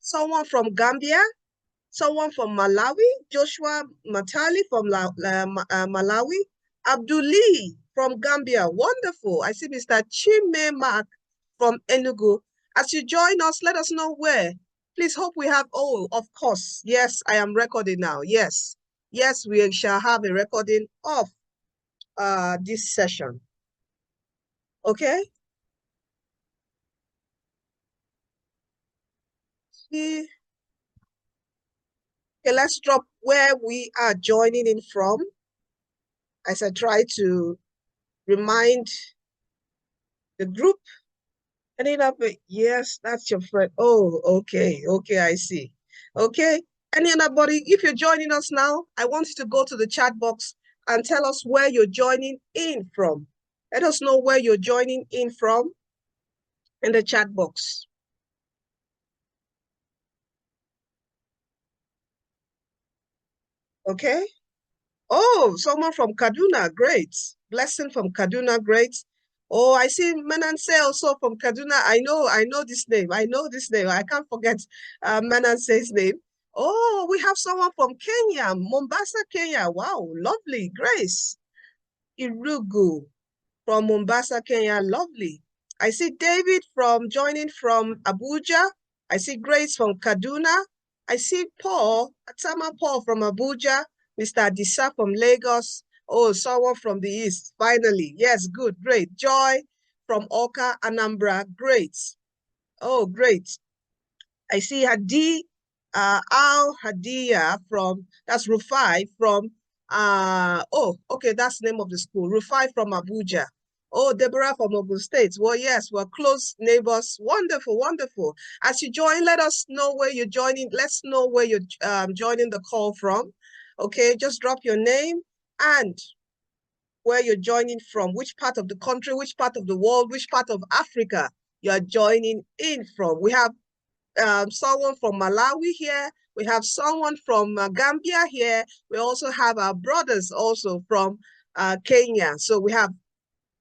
someone from Gambia, someone from Malawi, Joshua Matali from Malawi, Abduli from Gambia. Wonderful. I see Mr. Chime Mark from Enugu. As you join us, let us know where. Please hope we have, oh, of course. Yes, I am recording now. Yes. Yes, we shall have a recording of this session. Okay? Okay, let's drop where we are joining in from as I try to remind the group. Ending up with, yes, that's your friend. Oh, okay, I see. Okay, anybody, if you're joining us now, I want you to go to the chat box and tell us where you're joining in from. Let us know where you're joining in from in the chat box. Okay. Oh, someone from Kaduna, great. Blessing from Kaduna, great. Oh, I see Menanse also from Kaduna. I know this name. I know this name. I can't forget Menanse's name. Oh, we have someone from Kenya, Mombasa, Kenya. Wow, lovely. Grace Irugu from Mombasa, Kenya. Lovely. I see David joining from Abuja. I see Grace from Kaduna. I see Atama Paul from Abuja. Mr. Adisa from Lagos. Oh, someone from the East, finally. Yes, good, great. Joy from Oka, Anambra, great. Oh, great. I see Al Hadiya that's Rufai from, oh, okay, that's the name of the school. Rufai from Abuja. Oh, Deborah from Ogun State. Well, yes, we're close neighbors. Wonderful, wonderful. As you join, let us know where you're joining. Let's know where you're joining the call from. Okay, just drop your name and where you're joining from, which part of the country, which part of the world, which part of Africa you're joining in from. We have someone from Malawi here. We have someone from Gambia here. We also have our brothers also from Kenya. So we have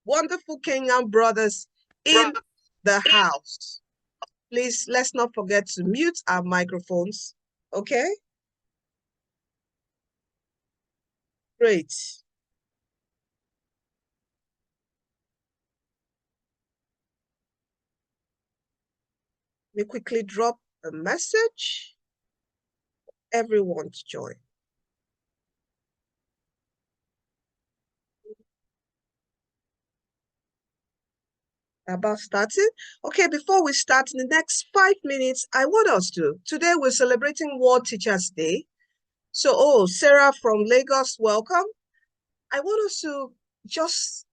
wonderful Kenyan brothers in the house. Please, let's not forget to mute our microphones. Okay? Great. Let me quickly drop a message for everyone to join. About starting. Okay, before we start in the next 5 minutes, I want us to, today we're celebrating World Teachers Day. So, oh, Sarah from Lagos, welcome. I want us to just,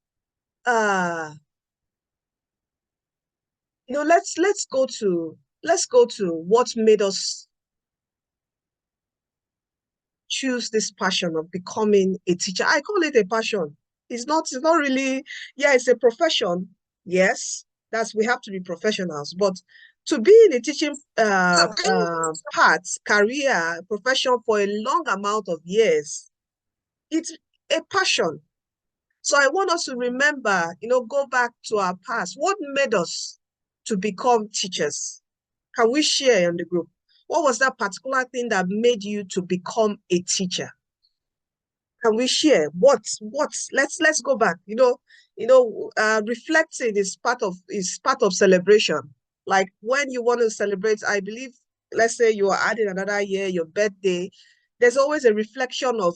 let's go to what made us choose this passion of becoming a teacher. I call it a passion. It's not really, yeah, it's a profession. Yes, we have to be professionals, but to be in a teaching career, profession for a long amount of years, it's a passion. So I want us to remember, go back to our past. What made us to become teachers? Can we share in the group? What was that particular thing that made you to become a teacher? Can we share let's go back. Reflecting is part of celebration. Like when you want to celebrate, I believe, let's say you are adding another year, your birthday, there's always a reflection of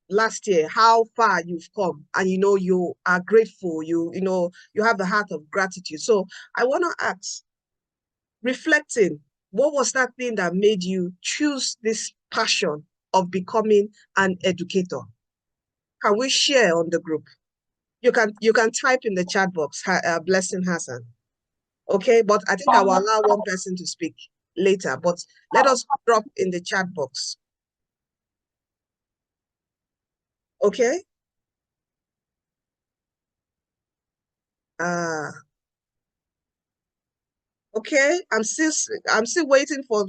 last year, how far you've come, and you are grateful, you have the heart of gratitude. So I want to ask, reflecting, what was that thing that made you choose this passion of becoming an educator? Can we share on the group? You can type in the chat box, Blessing Hassan. Okay, but I think I will allow one person to speak later, but let us drop in the chat box. Okay. Okay, I'm still waiting for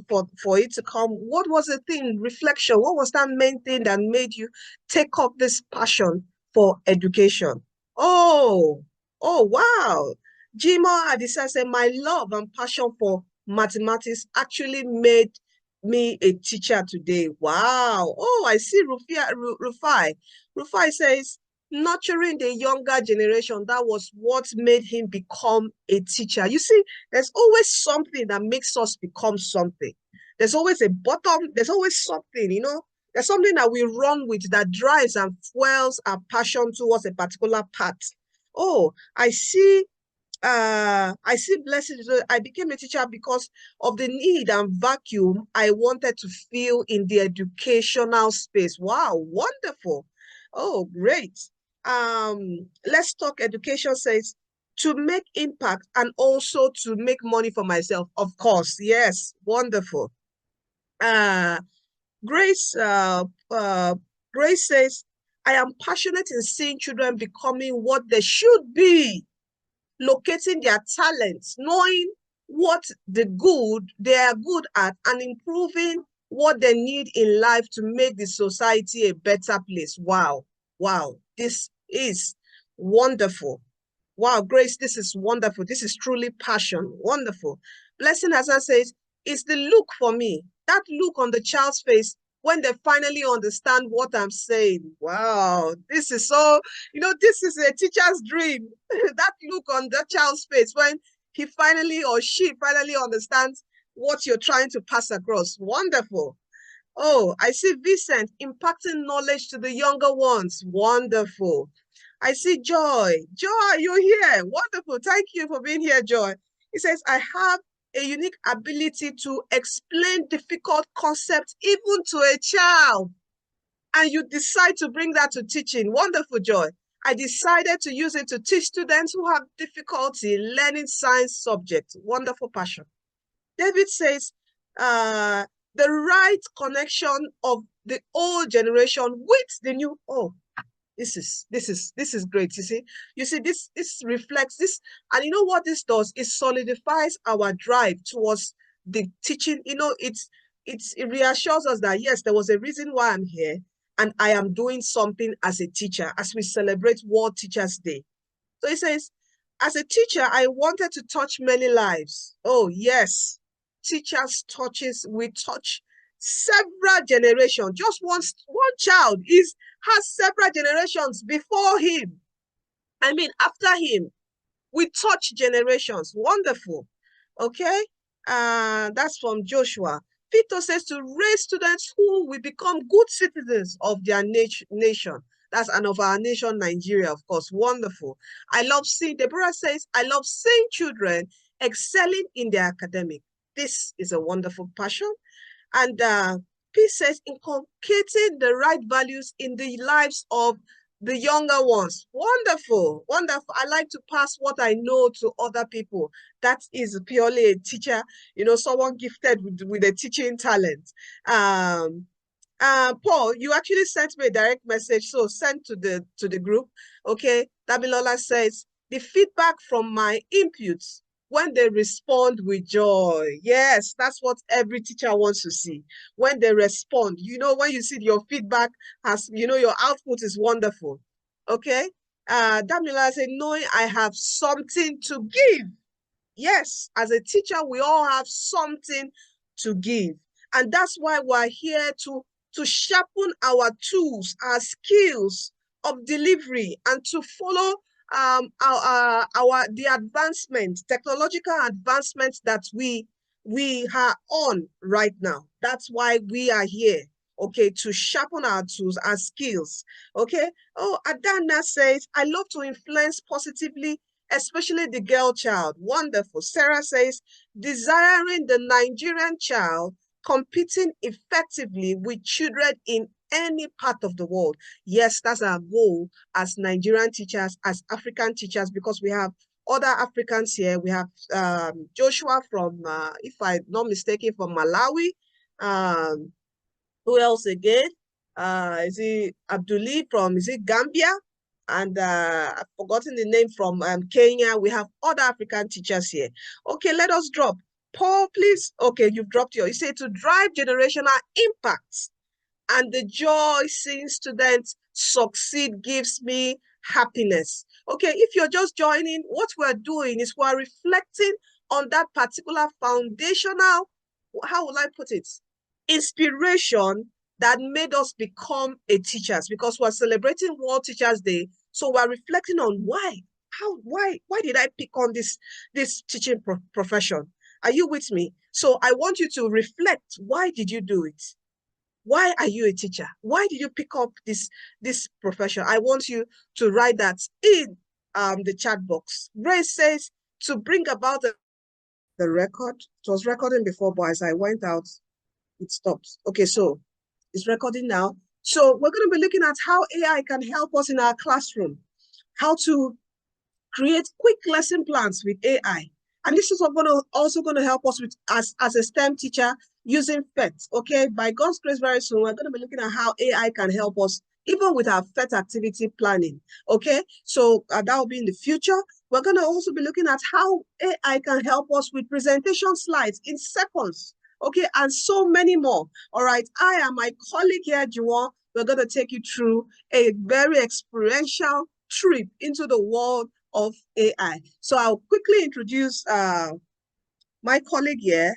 it to come. What was the thing, reflection? What was that main thing that made you take up this passion for education? Oh, wow. Jimo Adisa said, my love and passion for mathematics actually made me a teacher today. Wow. Oh, I see Rufai. Rufai says, nurturing the younger generation, that was what made him become a teacher. You see, there's always something that makes us become something. There's always a bottom, there's always something, you know, there's something that we run with that drives and fuels our passion towards a particular path. Oh, I see blessings. I became a teacher because of the need and vacuum I wanted to fill in the educational space. Wow, wonderful. Oh, great. Let's talk education says to make impact and also to make money for myself. Of course, yes, wonderful. Uh, Grace, Grace says, I am passionate in seeing children becoming what they should be, locating their talents, knowing what they are good at, and improving what they need in life to make the society a better place. Wow. Wow. This is wonderful. Wow, Grace, this is wonderful. This is truly passion. Wonderful. Blessing Hassan says, it's the look for me. That look on the child's face when they finally understand what I'm saying. Wow, this is so, you know, this is a teacher's dream. That look on the child's face when he finally or she finally understands what you're trying to pass across. Wonderful. Oh, I see Vincent impacting knowledge to the younger ones. Wonderful. I see Joy. Joy, you're here. Wonderful. Thank you for being here, Joy. He says, I have a unique ability to explain difficult concepts even to a child. And you decide to bring that to teaching. Wonderful, Joy. I decided to use it to teach students who have difficulty learning science subjects. Wonderful passion. David says, the right connection of the old generation with the new. Oh, this is great. You see this reflects this, and you know what this does? It solidifies our drive towards the teaching. You know, it reassures us that yes, there was a reason why I'm here, and I am doing something as a teacher as we celebrate World Teachers Day. So it says, as a teacher, I wanted to touch many lives. Oh, yes. Teachers we touch several generations. Just one child has several generations before him. I mean, after him, we touch generations. Wonderful. Okay. That's from Joshua. Vito says to raise students who will become good citizens of their nation. That's and of our nation, Nigeria, of course. Wonderful. Deborah says, I love seeing children excelling in their academic. This is a wonderful passion. And Peace says, inculcating the right values in the lives of the younger ones. Wonderful, wonderful. I like to pass what I know to other people. That is purely a teacher, you know, someone gifted with a teaching talent. Paul, you actually sent me a direct message, so send to the group. Okay, Damilola says, the feedback from my inputs when they respond with joy. Yes, that's what every teacher wants to see. When they respond, you know, when you see your feedback has, you know, your output is wonderful. Okay. Damila said, knowing I have something to give. Yes, as a teacher, we all have something to give. And that's why we're here to sharpen our tools, our skills of delivery, and to follow the advancement, technological advancements that we are on right now. That's why we are here, okay, to sharpen our tools, our skills, okay? Oh, Adana says, I love to influence positively, especially the girl child. Wonderful. Sarah says, desiring the Nigerian child competing effectively with children in any part of the world. Yes, that's our goal as Nigerian teachers, as African teachers, because we have other Africans here. We have Joshua from, if I'm not mistaken, from Malawi. Who else again? Is it Abduli from, is it Gambia? And I've forgotten the name from Kenya. We have other African teachers here. Okay, let us drop. Paul, please. Okay, you've dropped you say to drive generational impact and the joy seeing students succeed gives me happiness. Okay, if you're just joining, what we're doing is we're reflecting on that particular foundational, how will I put it, inspiration that made us become a teachers, because we're celebrating World Teachers Day. So we're reflecting on why did I pick on this teaching profession? Are you with me? So I want you to reflect. Why did you do it? Why are you a teacher? Why did you pick up this profession? I want you to write that in the chat box. Grace says to bring about the record. It was recording before, but as I went out, it stopped. Okay, so it's recording now. So we're going to be looking at how AI can help us in our classroom, how to create quick lesson plans with AI. And this is also going to help us with as a STEM teacher using PhET. Okay, by God's grace, very soon we're going to be looking at how AI can help us even with our PhET activity planning. Okay, so that will be in the future. We're going to also be looking at how AI can help us with presentation slides in seconds. Okay, and so many more. All right, I and my colleague here, Juwon, we're going to take you through a very experiential trip into the world of AI. So I'll quickly introduce my colleague here,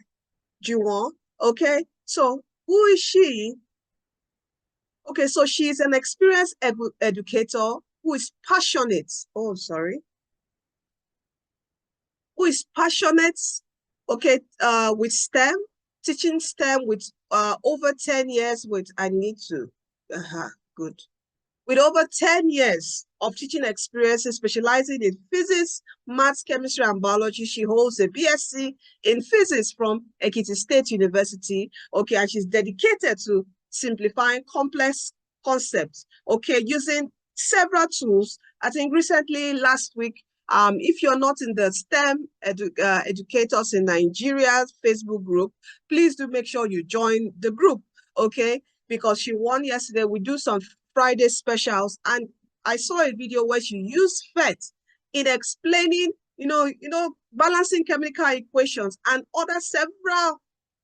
Juwon. Okay, so who is she? Okay, so she's an experienced educator who is passionate. Oh, sorry. Who is passionate, okay, with STEM, teaching STEM with over 10 years with, I need to, good. With over 10 years of teaching experiences specializing in physics, maths, chemistry, and biology, she holds a BSc in physics from Ekiti State University. Okay, and she's dedicated to simplifying complex concepts, okay, using several tools. I think recently, last week, if you're not in the STEM educators in Nigeria Facebook group, please do make sure you join the group, okay? Because she won yesterday. We do some Friday specials, and I saw a video where she used PhET in explaining, balancing chemical equations and other several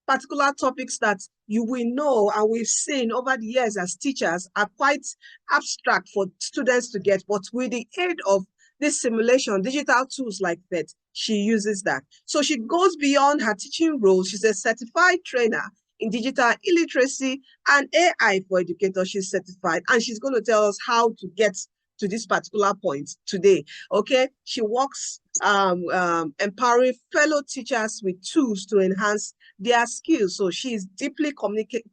particular topics that you will know and we've seen over the years as teachers are quite abstract for students to get, but with the aid of this simulation, digital tools like PhET, she uses that. So she goes beyond her teaching role. She's a certified trainer in digital illiteracy and AI for educators. She's certified, and she's going to tell us how to get to this particular point today. Okay, she works empowering fellow teachers with tools to enhance their skills. So she's deeply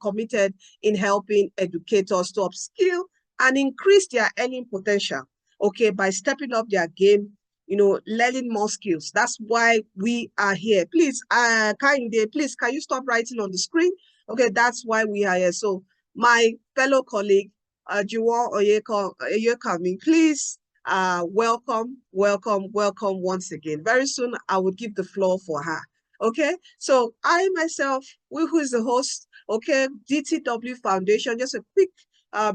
committed in helping educators to upskill and increase their earning potential, okay, by stepping up their game, learning more skills. That's why we are here. Please, Kainde, please, can you stop writing on the screen? Okay, that's why we are here. So my fellow colleague, Juwon Oyekami, please, welcome once again. Very soon, I will give the floor for her. Okay, so I myself, who is the host, okay, DTW Foundation, just a quick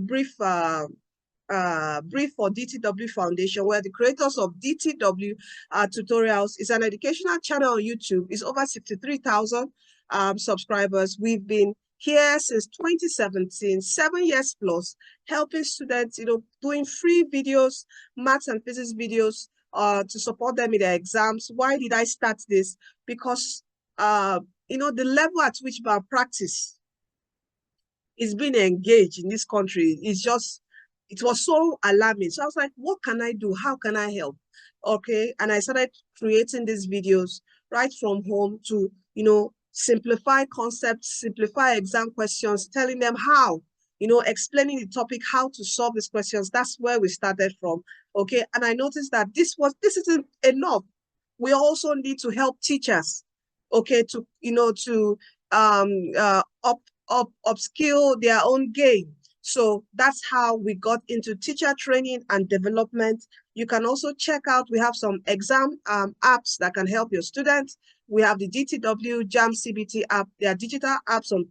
brief for DTW Foundation. We're the creators of DTW Tutorials. It's an educational channel on YouTube. It's over 63,000 subscribers. We've been here since 2017, 7 years plus, helping students, doing free videos, maths and physics videos to support them in their exams. Why did I start this? Because, the level at which malpractice is being engaged in this country is just, it was so alarming. So I was like, what can I do? How can I help? Okay. And I started creating these videos right from home to, simplify concepts, simplify exam questions, telling them how, explaining the topic, how to solve these questions. That's where we started from. Okay. And I noticed that this isn't enough. We also need to help teachers, okay, to, upskill their own game. So that's how we got into teacher training and development. You can also check out, we have some exam apps that can help your students. We have the DTW Jam CBT app. There are digital apps on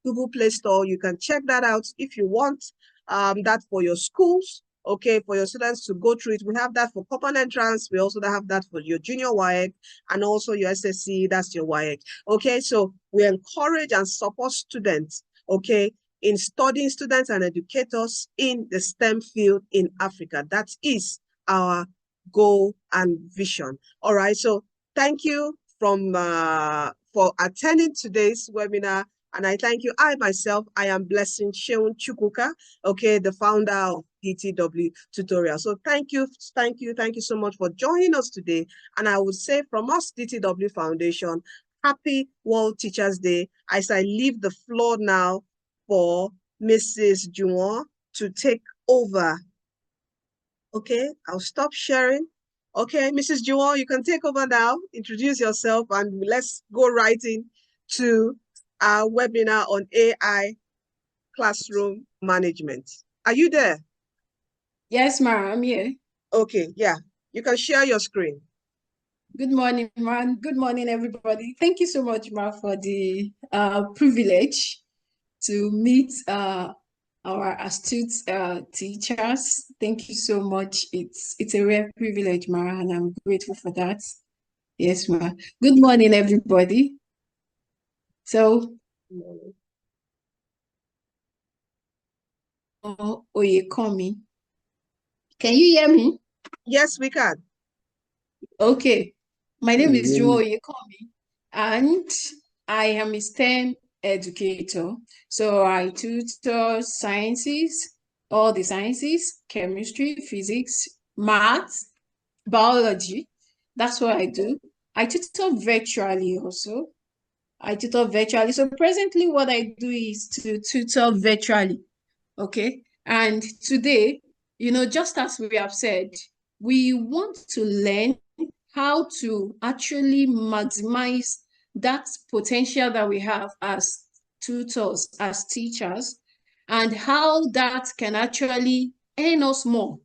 Google Play Store. You can check that out if you want that for your schools, okay, for your students to go through it. We have that for common entrance. We also have that for your junior WAEC and also your SSC, that's your WAEC. Okay, so we encourage and support students, okay, in studying, students and educators in the STEM field in Africa. That is our goal and vision. All right, so thank you for attending today's webinar. And I thank you. I myself, I am Blessing Sheun Chukwuka, okay, the founder of DTW Tutorial. So thank you so much for joining us today. And I would say from us, DTW Foundation, happy World Teachers Day, as I leave the floor now for Mrs. Juwon to take over. Okay, I'll stop sharing. Okay, Mrs. Juwon, you can take over now. Introduce yourself and let's go right into our webinar on AI classroom management. Are you there? Yes, Ma, I'm here. Okay, yeah, you can share your screen. Good morning, man. Good morning, everybody. Thank you so much, Ma, for the privilege to meet our astute teachers. Thank you so much. It's a rare privilege, Ma, and I'm grateful for that. Yes, Ma. Good morning, everybody. So, Oyekomi, can you hear me? Yes, we can. Okay. My name is Joe Oyekomi, and I am a STEM educator. So I tutor sciences, all the sciences, chemistry, physics, math, biology. That's what I do. I tutor virtually also. I tutor virtually. So presently what I do is to tutor virtually. Okay. And today, just as we have said, we want to learn how to actually maximize that potential that we have as tutors, as teachers, and how that can actually earn us more.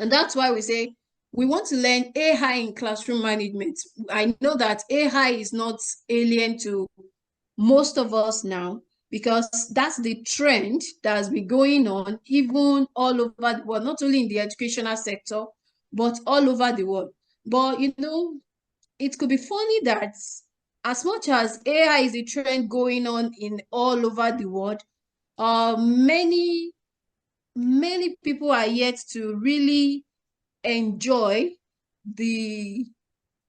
And that's why we say we want to learn AI in classroom management. I know that AI is not alien to most of us now, because that's the trend that has been going on even all over the world, not only in the educational sector, but all over the world. But it could be funny that as much as AI is a trend going on in all over the world, many people are yet to really enjoy the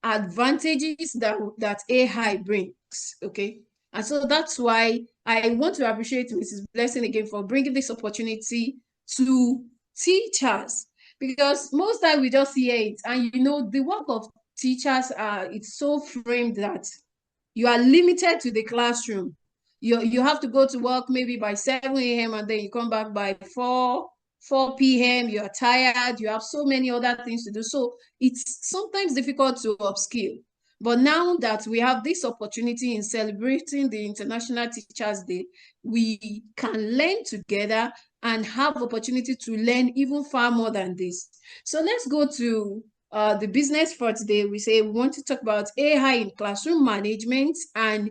advantages that AI brings. Okay. And so that's why I want to appreciate Mrs. Blessing again for bringing this opportunity to teachers, because most time we just hear it, and the work of teachers it's so framed that you are limited to the classroom. You have to go to work maybe by 7 a.m. and then you come back by 4 p.m. You're tired, you have so many other things to do. So it's sometimes difficult to upskill. But now that we have this opportunity in celebrating the International Teachers Day, we can learn together and have opportunity to learn even far more than this. So let's go to the business for today. We say we want to talk about AI in classroom management and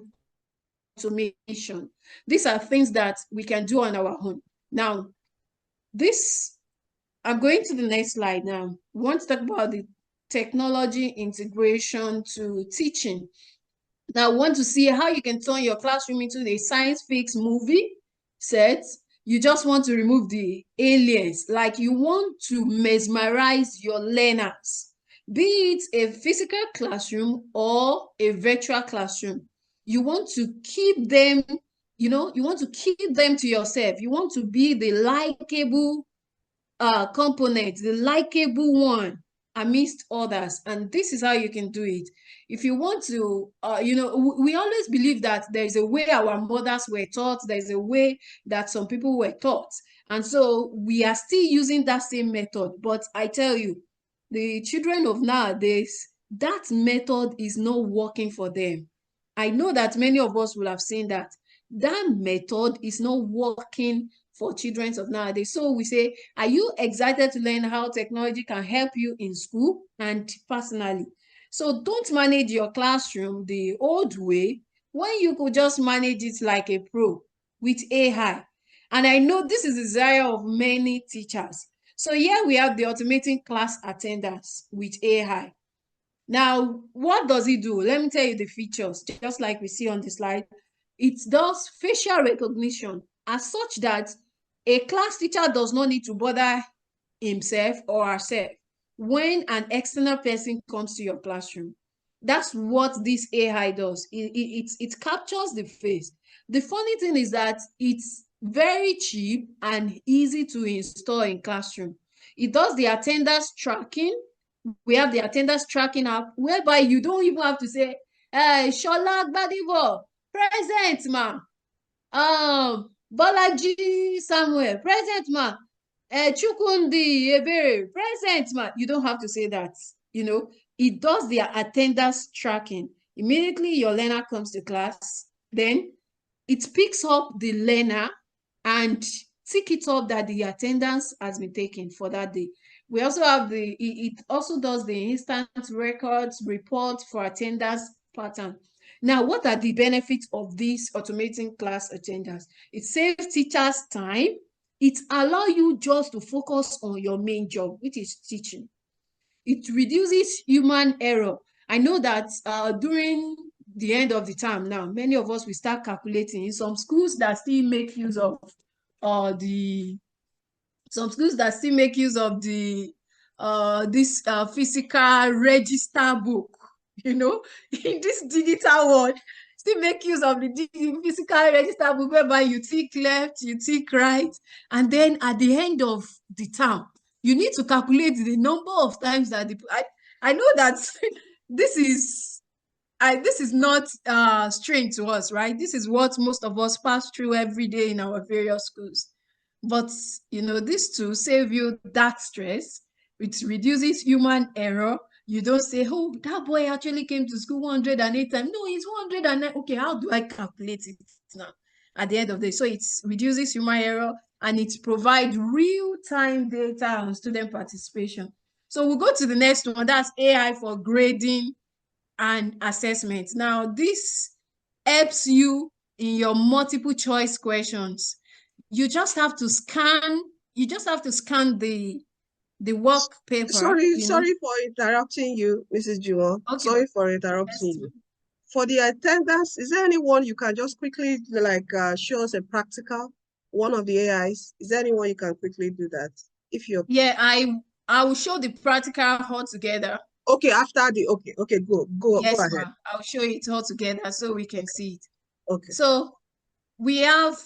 automation. These are things that we can do on our own. Now, I'm going to the next slide now. We want to talk about the technology integration to teaching. Now, I want to see how you can turn your classroom into a science fiction movie set. You just want to remove the aliens, like you want to mesmerize your learners, be it a physical classroom or a virtual classroom. You want to keep them, you want to keep them to yourself. You want to be the likable component, the likable one amidst others. And this is how you can do it. If you want to, we always believe that there's a way our mothers were taught, there's a way that some people were taught. And so we are still using that same method. But I tell you, the children of nowadays, that method is not working for them. I know that many of us will have seen that. That method is not working for children of nowadays. So we say, are you excited to learn how technology can help you in school and personally? So don't manage your classroom the old way when you could just manage it like a pro with AI. And I know this is the desire of many teachers. So here we have the automating class attendance with AI. Now, what does it do? Let me tell you the features, just like we see on the slide. It does facial recognition as such that a class teacher does not need to bother himself or herself when an external person comes to your classroom. That's what this AI does. It captures the face. The funny thing is that it's very cheap and easy to install in classroom. It does the attendance tracking. We have the attendance tracking app whereby you don't even have to say, hey, Shola Gbadivo, present, ma. Bolaji Samuel, present, ma. Chukwundi Ebere, present, ma. You don't have to say that, you know. It does their attendance tracking. Immediately your learner comes to class, then it picks up the learner and tick it up that the attendance has been taken for that day. We also have it also does the instant records report for attendance pattern. Now, what are the benefits of this automating class attendance? It saves teachers time. It allows you just to focus on your main job, which is teaching. It reduces human error. I know that during the end of the term now, many of us will start calculating. In some schools that still make use of the some schools that still make use of the this physical register book, you know, in this digital world, still make use of the physical register book whereby you tick left, you tick right, and then at the end of the term, you need to calculate the number of times that I know that this is not strange to us, right? This is what most of us pass through every day in our various schools. But, you know, this to save you that stress, it reduces human error. You don't say, oh, that boy actually came to school 108 times. No, it's 109. Okay, how do I calculate it now at the end of the day? So it reduces human error and it provides real-time data on student participation. So we'll go to the next one. That's AI for grading and assessment. Now, this helps you in your multiple choice questions. You just have to scan the work paper, Sorry, you know. sorry for interrupting you, Mrs. Jewel. Okay, Sorry for interrupting you. For the attendance, is there anyone you can just quickly show us a practical, one of the AIs? Is there anyone you can quickly do that? If you're yeah, I will show the practical all together. okay after the okay, go Yes, ahead. ma. I'll show it all together so we can see it. Okay. So we have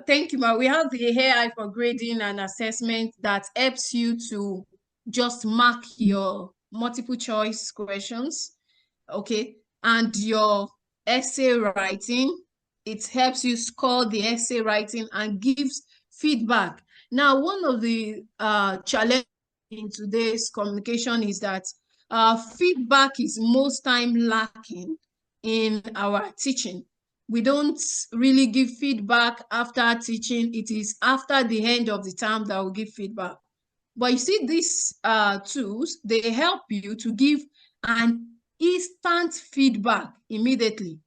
thank you, ma. We have the AI for grading and assessment that helps you to just mark your multiple choice questions, okay, and your essay writing. It helps you score the essay writing and gives feedback. Now, one of the challenges in today's communication is that feedback is most time lacking in our teaching. We don't really give feedback after teaching. It is after the end of the term that we give feedback. But you see, these tools, they help you to give an instant feedback immediately.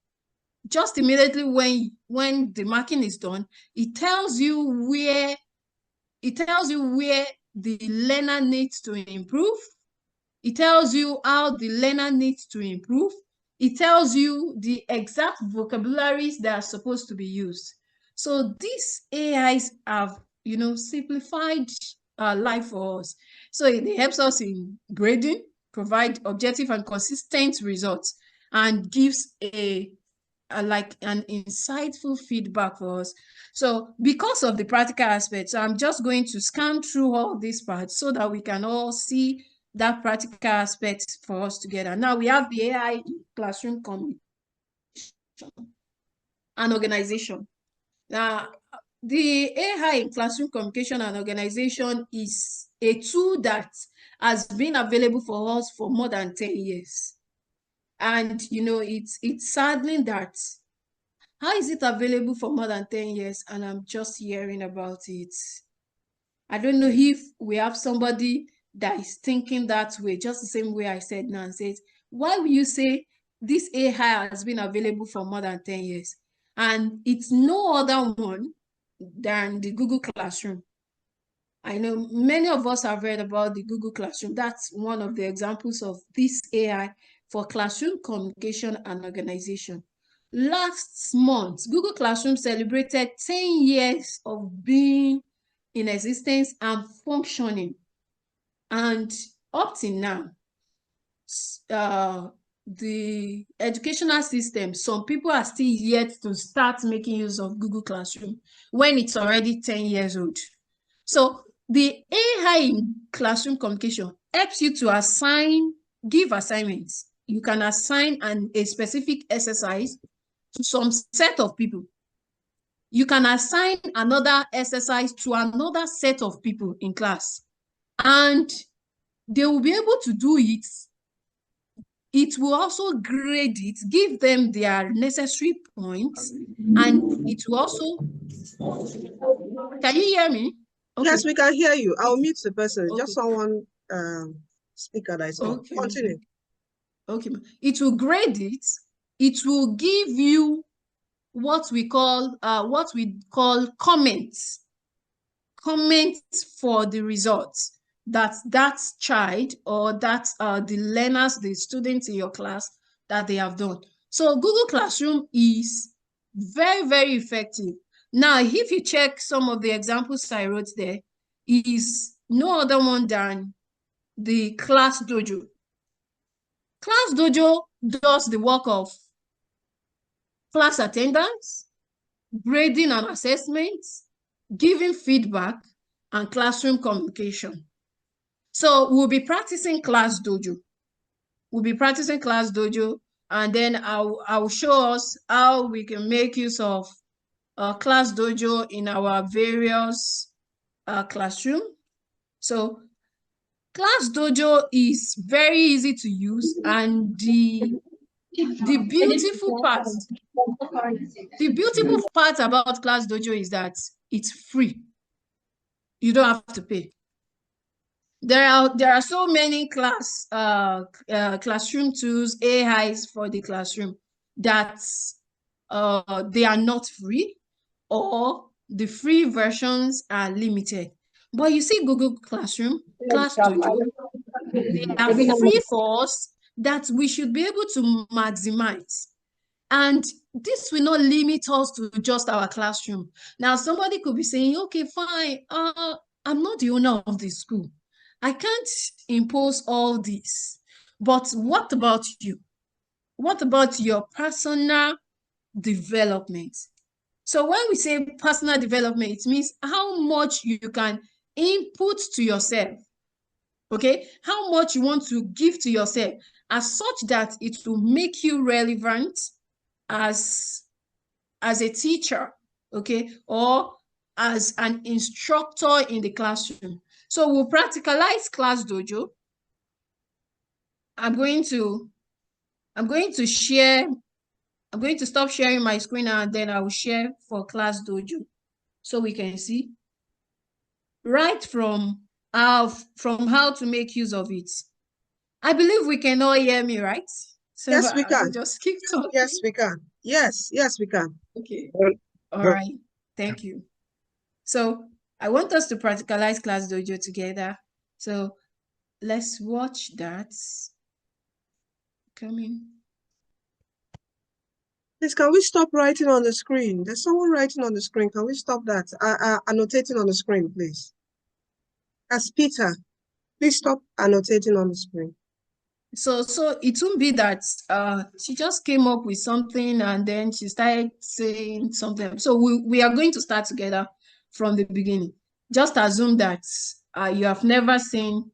Just immediately when the marking is done, it tells you where the learner needs to improve. It tells you how the learner needs to improve. It tells you the exact vocabularies that are supposed to be used. So these AIs have, you know, simplified life for us. So it helps us in grading, provide objective and consistent results, and gives a like an insightful feedback for us. So because of the practical aspects, I'm just going to scan through all these parts so that we can all see that practical aspect for us together. Now we have the AI classroom communication and organization. Now, the AI in classroom communication and organization is a tool that has been available for us for more than 10 years. And, you know, it's saddening that how is it available for more than 10 years and I'm just hearing about it? I don't know if we have somebody that is thinking that way, just the same way I said now, and says, why will you say this AI has been available for more than 10 years? And it's no other one than the Google Classroom. I know many of us have read about the Google Classroom. That's one of the examples of this AI for classroom communication and organization. Last month, Google Classroom celebrated 10 years of being in existence and functioning. And up till now, the educational system, some people are still yet to start making use of Google Classroom when it's already 10 years old. So the AI in classroom communication helps you to give assignments. You can assign a specific exercise to some set of people. You can assign another exercise to another set of people in class, and they will be able to do it. It will also grade it, give them their necessary points, and it will also, can you hear me? Okay. Yes, we can hear you. I'll mute the person. Okay. Just someone speaker that is on. Okay. Continue. Okay. It will grade it. It will give you what we call comments for the results that child or that the learners, the students in your class, that they have done. So Google Classroom is very, very effective. Now, if you check some of the examples I wrote there, is no other one than the Class Dojo. Class Dojo does the work of class attendance, grading and assessments, giving feedback, and classroom communication. So we'll be practicing Class Dojo. And then I'll show us how we can make use of Class Dojo in our various classroom. So Class Dojo is very easy to use, and the beautiful part about Class Dojo is that it's free. You don't have to pay. There are so many classroom tools, AIs for the classroom, that they are not free, or the free versions are limited. But you see, Google Classroom, Class Dojo, they are free for us, that we should be able to maximize. And this will not limit us to just our classroom. Now, somebody could be saying, okay, fine, I'm not the owner of the school. I can't impose all this. But what about you? What about your personal development? So when we say personal development, it means how much you can input to yourself. Okay? How much you want to give to yourself, as such that it will make you relevant as a teacher, okay, or as an instructor in the classroom. So we'll practicalize Class Dojo. I'm going to stop sharing my screen, and then I will share for Class Dojo so we can see right from how to make use of it. I believe we can all hear me, right? So yes, we I will can. just keep talking. Yes, we can. Yes, we can. Okay. All right. Thank you. So I want us to practicalize Class Dojo together. So let's watch that. Coming. Please, can we stop writing on the screen? There's someone writing on the screen. Can we stop that? Annotating on the screen, please. That's Peter. Please stop annotating on the screen. So it won't be that she just came up with something and then she started saying something. So we are going to start together from the beginning. Just assume that you have never seen,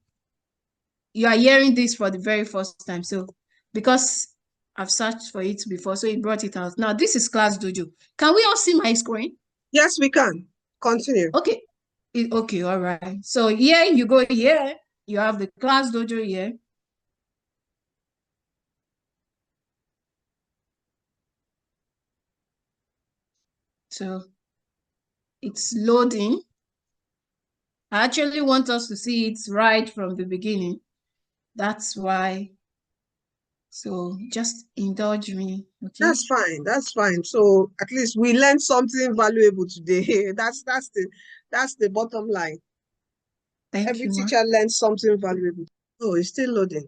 you are hearing this for the very first time. So because I've searched for it before, so it brought it out. Now this is Class Dojo. Can we all see my screen? Yes, we can. Continue. Okay. Okay, all right. So here you go here. You have the Class Dojo here. So it's loading. I actually want us to see it right from the beginning. That's why. So just indulge me, okay? That's fine. That's fine. So at least we learned something valuable today. that's the bottom line. Thank Every you, teacher learns something valuable. Oh, it's still loading.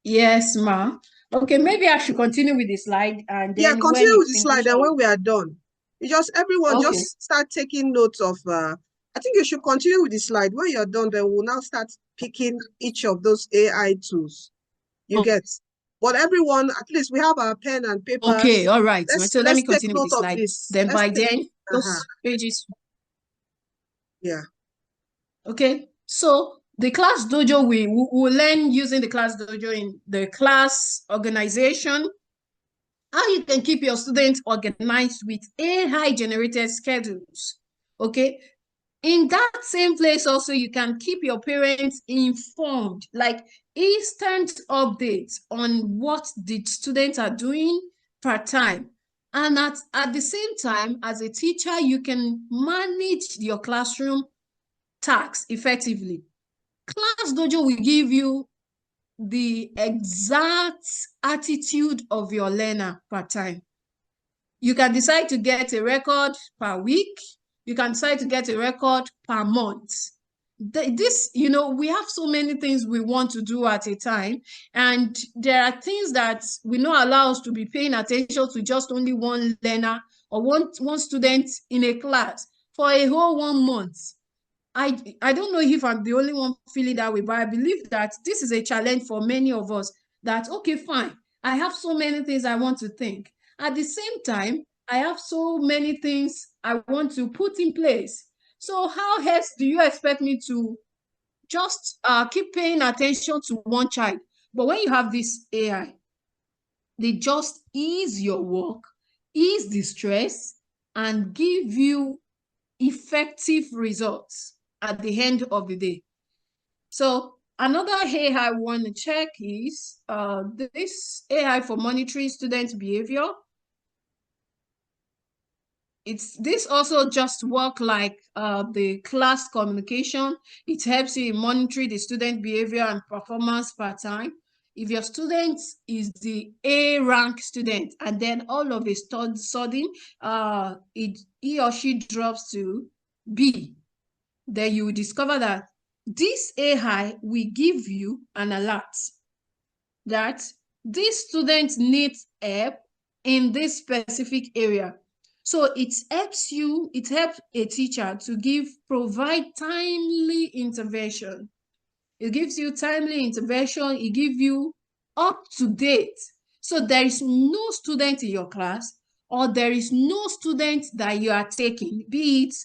Yes, ma. Okay, maybe I should continue with the slide, and then when continue it's with the slide, finished, and when we are done, everyone okay. just start taking notes of I think you should continue with the slide. When you're done, then we'll now start picking each of those AI tools. You get. But everyone, at least we have our pen and Okay, papers. all right. So let Let's me take continue with note the of slide. this. Then Let's by take. then, those pages. Yeah. Okay. So the class dojo, we will learn using the class dojo in the class organization, how you can keep your students organized with AI generated schedules. Okay. In that same place also, you can keep your parents informed, like instant updates on what the students are doing per time. And at the same time, as a teacher, you can manage your classroom tasks effectively. Class Dojo will give you the exact attitude of your learner per time. You can decide to get a record per week. You can decide to get a record per month. This, we have so many things we want to do at a time, and there are things that we not allow us to be paying attention to just only one learner or one student in a class for a whole 1 month. I don't know if I'm the only one feeling that way, but I believe that this is a challenge for many of us, that, okay, fine, I have so many things I want to think. At the same time, I have so many things I want to put in place. So how else do you expect me to just keep paying attention to one child? But when you have this AI, they just ease your work, ease the stress, and give you effective results at the end of the day. So another AI I want to check is this AI for monitoring student behavior. This also just work like the class communication. It helps you in monitoring the student behavior and performance per time. If your student is the A rank student and then all of a sudden he or she drops to B, then you will discover that this AI will give you an alert that this student needs help in this specific area. So it helps a teacher to provide timely intervention. It gives you timely intervention. It gives you up to date. So there is no student in your class, or there is no student that you are taking, be it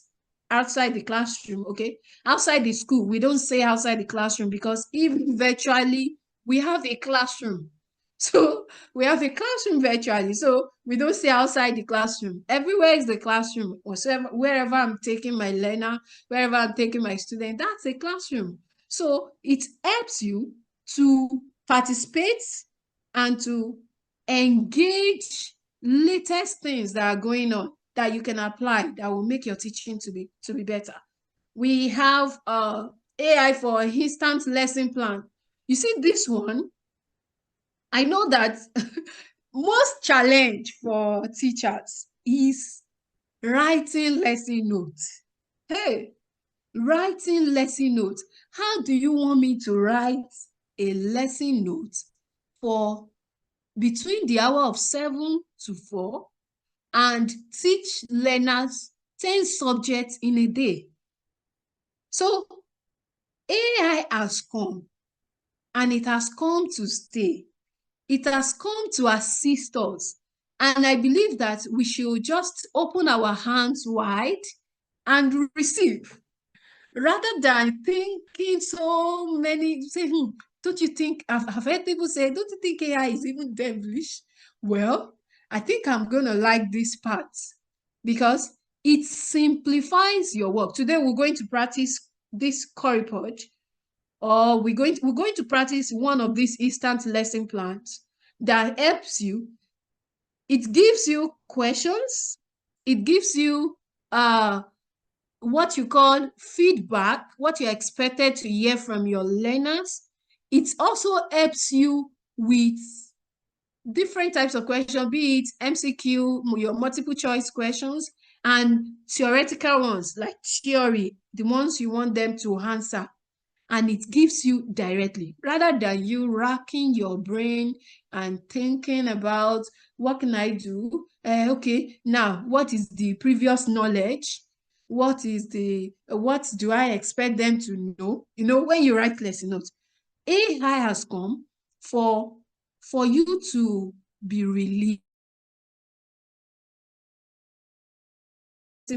outside the classroom, okay? Outside the school, we don't say outside the classroom, because even virtually, we have a classroom. So we have a classroom virtually. So we don't say outside the classroom. Everywhere is the classroom. Wherever I'm taking my learner, wherever I'm taking my student, that's a classroom. So it helps you to participate and to engage latest things that are going on that you can apply that will make your teaching to be better. We have AI for instant lesson plan. You see this one, I know that most challenge for teachers is writing lesson notes. Hey, writing lesson notes. How do you want me to write a lesson note for between the hour of 7 to 4 and teach learners 10 subjects in a day? So AI has come, and it has come to stay. It has come to assist us. And I believe that we should just open our hands wide and receive, rather than thinking so many, say, don't you think, I've heard people say, don't you think AI is even devilish? Well, I think I'm going to like this part because it simplifies your work. Today, we're going to practice this curry purge, or we're going to practice one of these instant lesson plans that helps you. It gives you questions. It gives you what you call feedback, what you're expected to hear from your learners. It also helps you with different types of questions, be it MCQ, your multiple choice questions, and theoretical ones like theory, the ones you want them to answer. And it gives you directly, rather than you racking your brain and thinking about what can I do? Okay, now what is the previous knowledge? what do I expect them to know? You know, when you write lesson notes, AI has come for you to be released.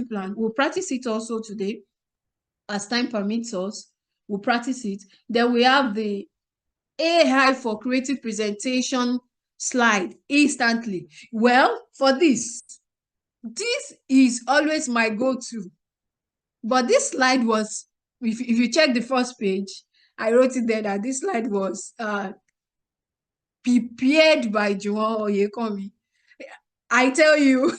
Plan. We'll practice it also today as time permits us. We'll practice it. Then we have the AI for creative presentation slide instantly. Well, for this is always my go-to. But this slide was, if you check the first page, I wrote it there that this slide was prepared by Juwon Oyekomi. I tell you,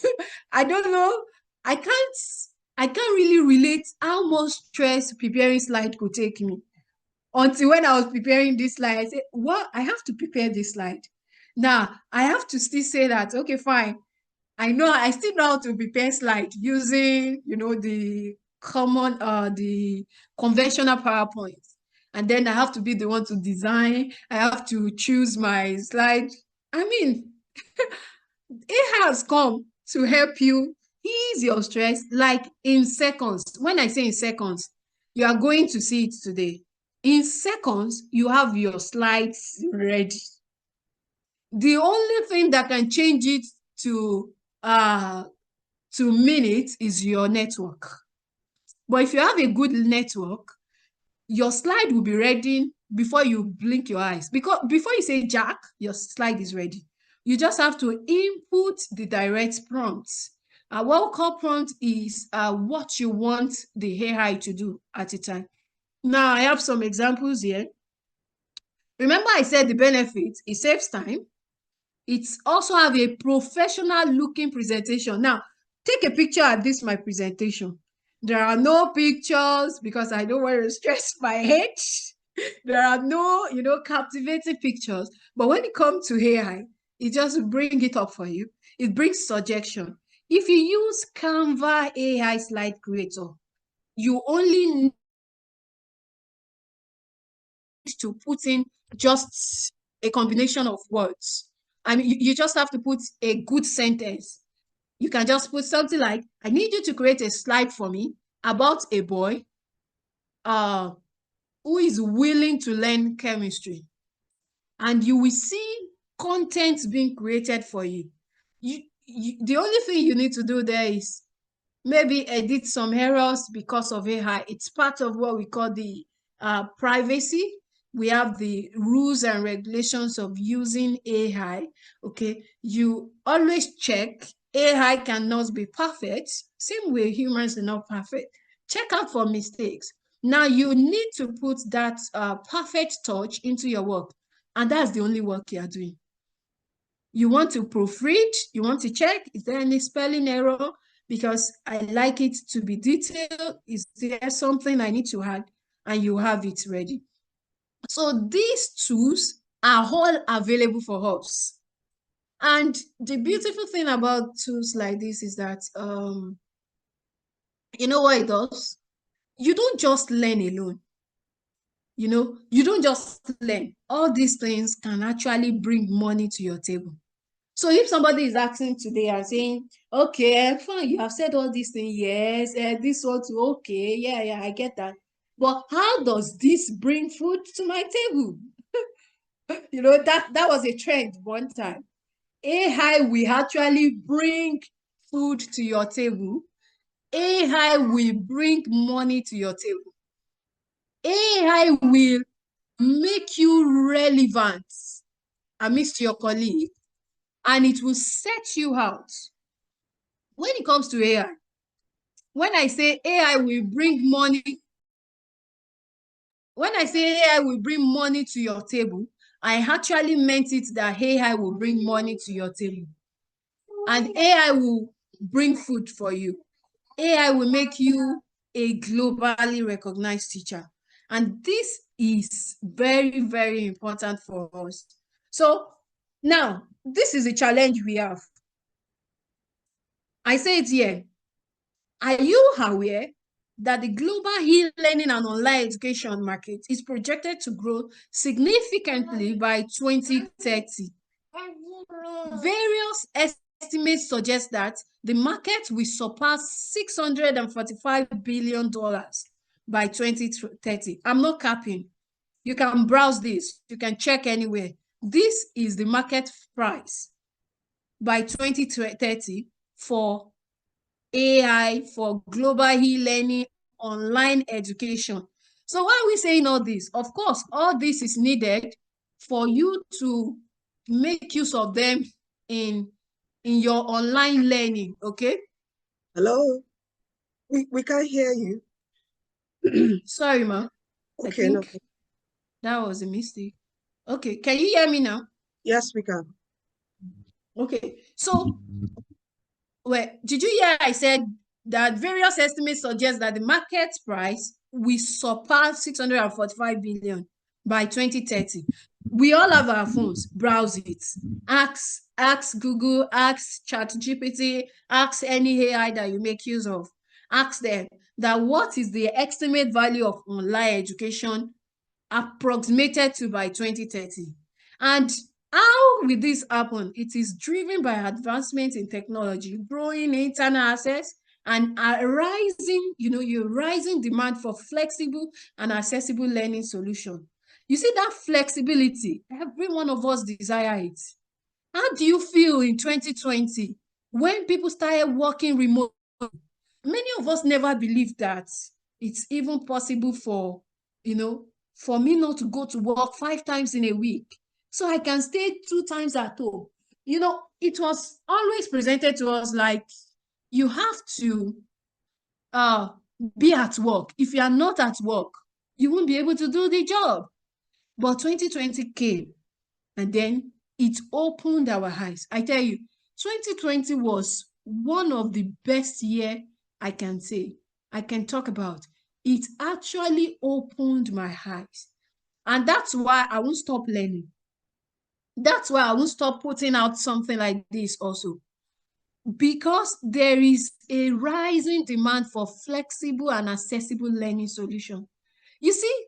I don't know. I can't really relate how much stress preparing slide could take me. Until when I was preparing this slide, I said, what? I have to prepare this slide. Now, I have to still say that, okay, fine. I still know how to prepare slide using, the conventional PowerPoint. And then I have to be the one to design. I have to choose my slide. I mean, it has come to help you ease your stress, like in seconds. When I say in seconds, you are going to see it today. In seconds, you have your slides ready. The only thing that can change it to minutes is your network. But if you have a good network, your slide will be ready before you blink your eyes. Because before you say Jack, your slide is ready. You just have to input the direct prompts. What we call prompt is what you want the AI to do at a time. Now, I have some examples here. Remember I said the benefit, it saves time. It's also have a professional looking presentation. Now, take a picture of this, my presentation. There are no pictures because I don't want to stress my head. There are no, captivating pictures. But when it comes to AI, it just brings it up for you. It brings suggestion. If you use Canva AI slide creator, you only need to put in just a combination of words. I mean, you just have to put a good sentence. You can just put something like, I need you to create a slide for me about a boy who is willing to learn chemistry. And you will see content being created for you. The only thing you need to do there is maybe edit some errors because of AI. It's part of what we call the privacy. We have the rules and regulations of using AI. Okay, you always check. AI cannot be perfect. Same way humans are not perfect. Check out for mistakes. Now you need to put that perfect touch into your work. And that's the only work you are doing. You want to proofread, you want to check, is there any spelling error? Because I like it to be detailed. Is there something I need to add? And you have it ready. So these tools are all available for us. And the beautiful thing about tools like this is that, you know what it does? You don't just learn alone. You don't just learn. All these things can actually bring money to your table. So if somebody is asking today and saying, okay, fine, you have said all these things, yes, this one too, okay, yeah, I get that. But how does this bring food to my table? That was a trend one time. AI will actually bring food to your table. AI will bring money to your table. AI will make you relevant amidst your colleagues, and it will set you out. When it comes to AI, when I say AI will bring money, when I say AI will bring money to your table, I actually meant it that AI will bring money to your table. And AI will bring food for you. AI will make you a globally recognized teacher. And this is very, very important for us. So now, this is a challenge we have. I say it here. Are you aware that the global e-learning and online education market is projected to grow significantly by 2030? Various estimates suggest that the market will surpass $645 billion by 2030. I'm not capping. You can browse this. You can check anywhere. This is the market price by 2030 for AI, for global e-learning, online education. So why are we saying all this? Of course, all this is needed for you to make use of them in your online learning, okay? Hello? We can't hear you. Sorry, ma. I Okay, no. think that was a mistake. Okay, can you hear me now? Yes, we can. Okay, so, well, did you hear I said that various estimates suggest that the market price will surpass 645 billion by 2030. We all have our phones, browse it. Ask Google, ask ChatGPT, ask any AI that you make use of. Ask them that what is the estimate value of online education approximated to by 2030. And how will this happen? It is driven by advancement in technology, growing internet access, and a rising, your rising demand for flexible and accessible learning solution. You see that flexibility, every one of us desire it. How do you feel in 2020 when people started working remote? Many of us never believed that it's even possible for, for me not to go to work 5 times in a week. So I can stay 2 times at home. It was always presented to us like you have to be at work. If you are not at work, you won't be able to do the job. But 2020 came and then it opened our eyes. I tell you, 2020 was one of the best year I can talk about. It actually opened my eyes. And that's why I won't stop learning. That's why I won't stop putting out something like this also. Because there is a rising demand for flexible and accessible learning solutions. You see,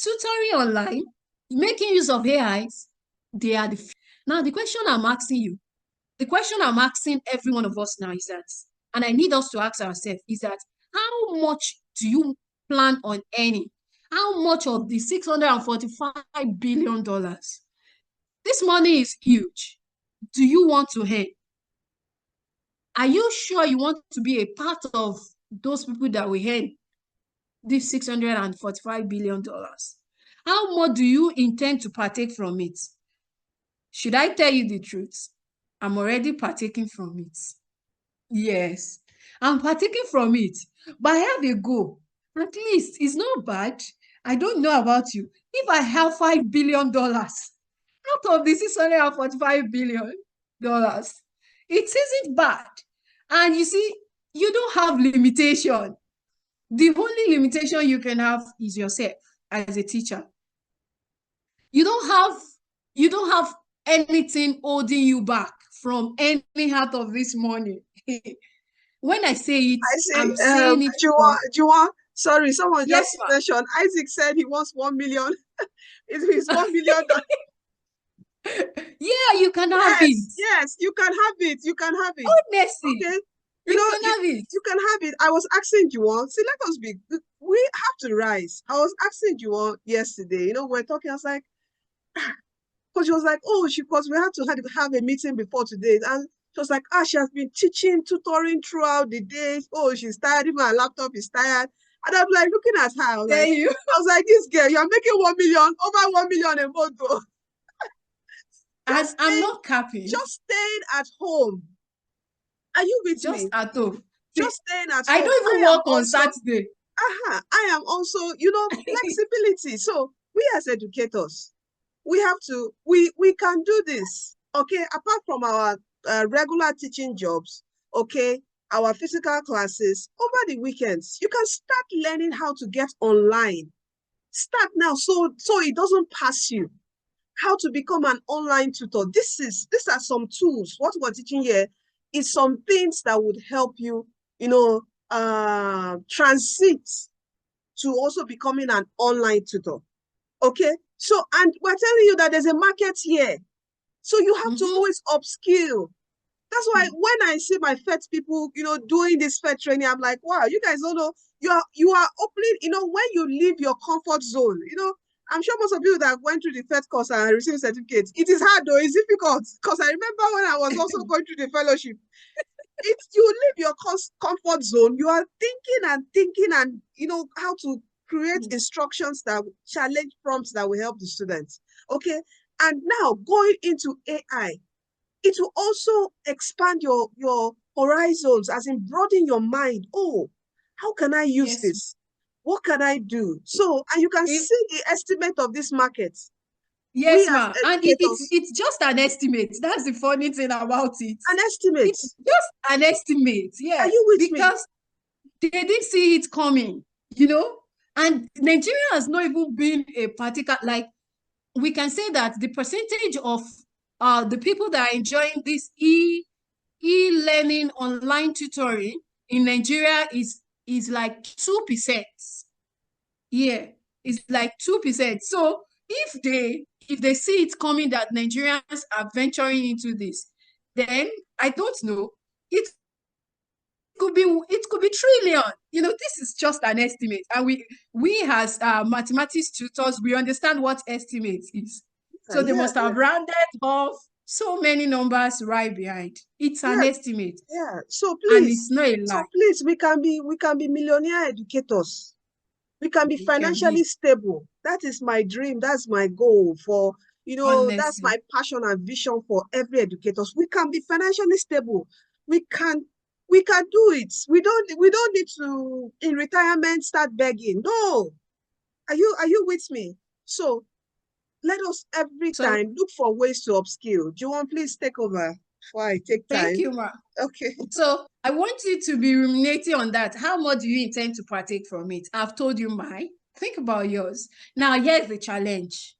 tutoring online, making use of AIs, they are the... Now, the question I'm asking every one of us now is that, and I need us to ask ourselves, is that how much do you plan on earning? How much of the $645 billion? This money is huge. Do you want to earn? Are you sure you want to be a part of those people that will earn this $645 billion? How much do you intend to partake from it? Should I tell you the truth? I'm already partaking from it. Yes, I'm partaking from it, but I have a goal. At least it's not bad. I don't know about you. If I have $5 billion out of the $645 billion, it isn't bad. And you see, you don't have limitation. The only limitation you can have is yourself as a teacher. You don't have anything holding you back from any out of this money. When I say it, I say, I'm saying it from... sorry, someone Yes, just ma. mentioned, Isaac said he wants 1 million. It is $1 million. Yeah, you can have it. Yes, you can have it. You can have it. Honestly, Okay. you can have it. You can have it. I was asking Juwon, see, let us be, we have to rise. I was asking Juwon yesterday, we're talking, I was like, because she was like, oh, because we had to have a meeting before today. And she was like, she has been teaching, tutoring throughout the day. Oh, she's tired. Even her laptop is tired. And I'm like, looking at her, I was like, this girl, you're making 1 million, over 1 million a month, though. And I'm not capping. Just staying at home. Are you with Just me? at home. Just staying at I home. don't even work on Saturday. I am also, flexibility. So we as educators, we have to, we can do this, okay? Apart from our regular teaching jobs, okay? Our physical classes, over the weekends, you can start learning how to get online. Start now, so it doesn't pass you. How to become an online tutor. These are some tools. What we're teaching here is some things that would help you, transit to also becoming an online tutor. Okay. So, and we're telling you that there's a market here. So you have to always upskill. That's why when I see my FET people, doing this FET training, I'm like, wow, you guys don't know. You are opening, when you leave your comfort zone, I'm sure most of you that went through the FET course and received certificates, it is hard though, it's difficult. Because I remember when I was also going through the fellowship, you leave your comfort zone, you are thinking and how to create instructions that challenge prompts that will help the students. Okay. And now going into AI, it will also expand your horizons, as in broaden your mind. Oh, how can I use this? What can I do? So, and you can see the estimate of this market. Yes, We as ma'am. And educators, it's just an estimate. That's the funny thing about it. an estimate. It's just an estimate, Are yeah. you with me? Because they didn't see it coming, And Nigeria has not even been a particular, like, we can say that the percentage of the people that are enjoying this e-learning online tutoring in Nigeria is like 2%. Yeah, it's like 2%. So if they see it coming that Nigerians are venturing into this, then I don't know. It could be trillion. This is just an estimate, and we as mathematics tutors, we understand what estimate is. So they must have rounded off so many numbers right behind. It's an estimate. Yeah. So And please, it's not a lie. we can be millionaire educators. We can be We can financially be, stable. That is my dream. That's my goal for, that's honestly. my passion and vision for every educator. We can be financially stable. We can do it. We don't need to, in retirement, start begging. No. Are you with me? So let us every So time look for ways to upskill. Do you want please take over before I take thank time? you, Ma. Okay. So I want you to be ruminating on that. How much do you intend to partake from it? I've told you mine. Think about yours. Now, here's the challenge.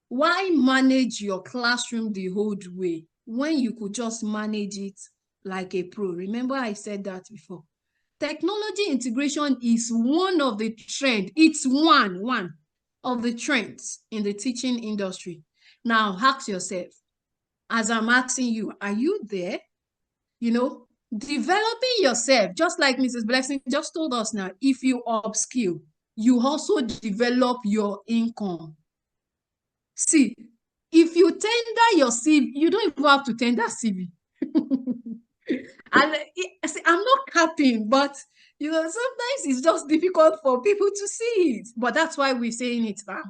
Why manage your classroom the old way when you could just manage it like a pro? Remember I said that before. Technology integration is one of the trends. It's one of the trends in the teaching industry. Now, ask yourself, as I'm asking you, are you there? Developing yourself, just like Mrs. Blessing just told us now, if you upskill, you also develop your income. See, if you tender your CV, you don't even have to tender CV. And see, I'm not capping, but sometimes it's just difficult for people to see it. But that's why we're saying it now.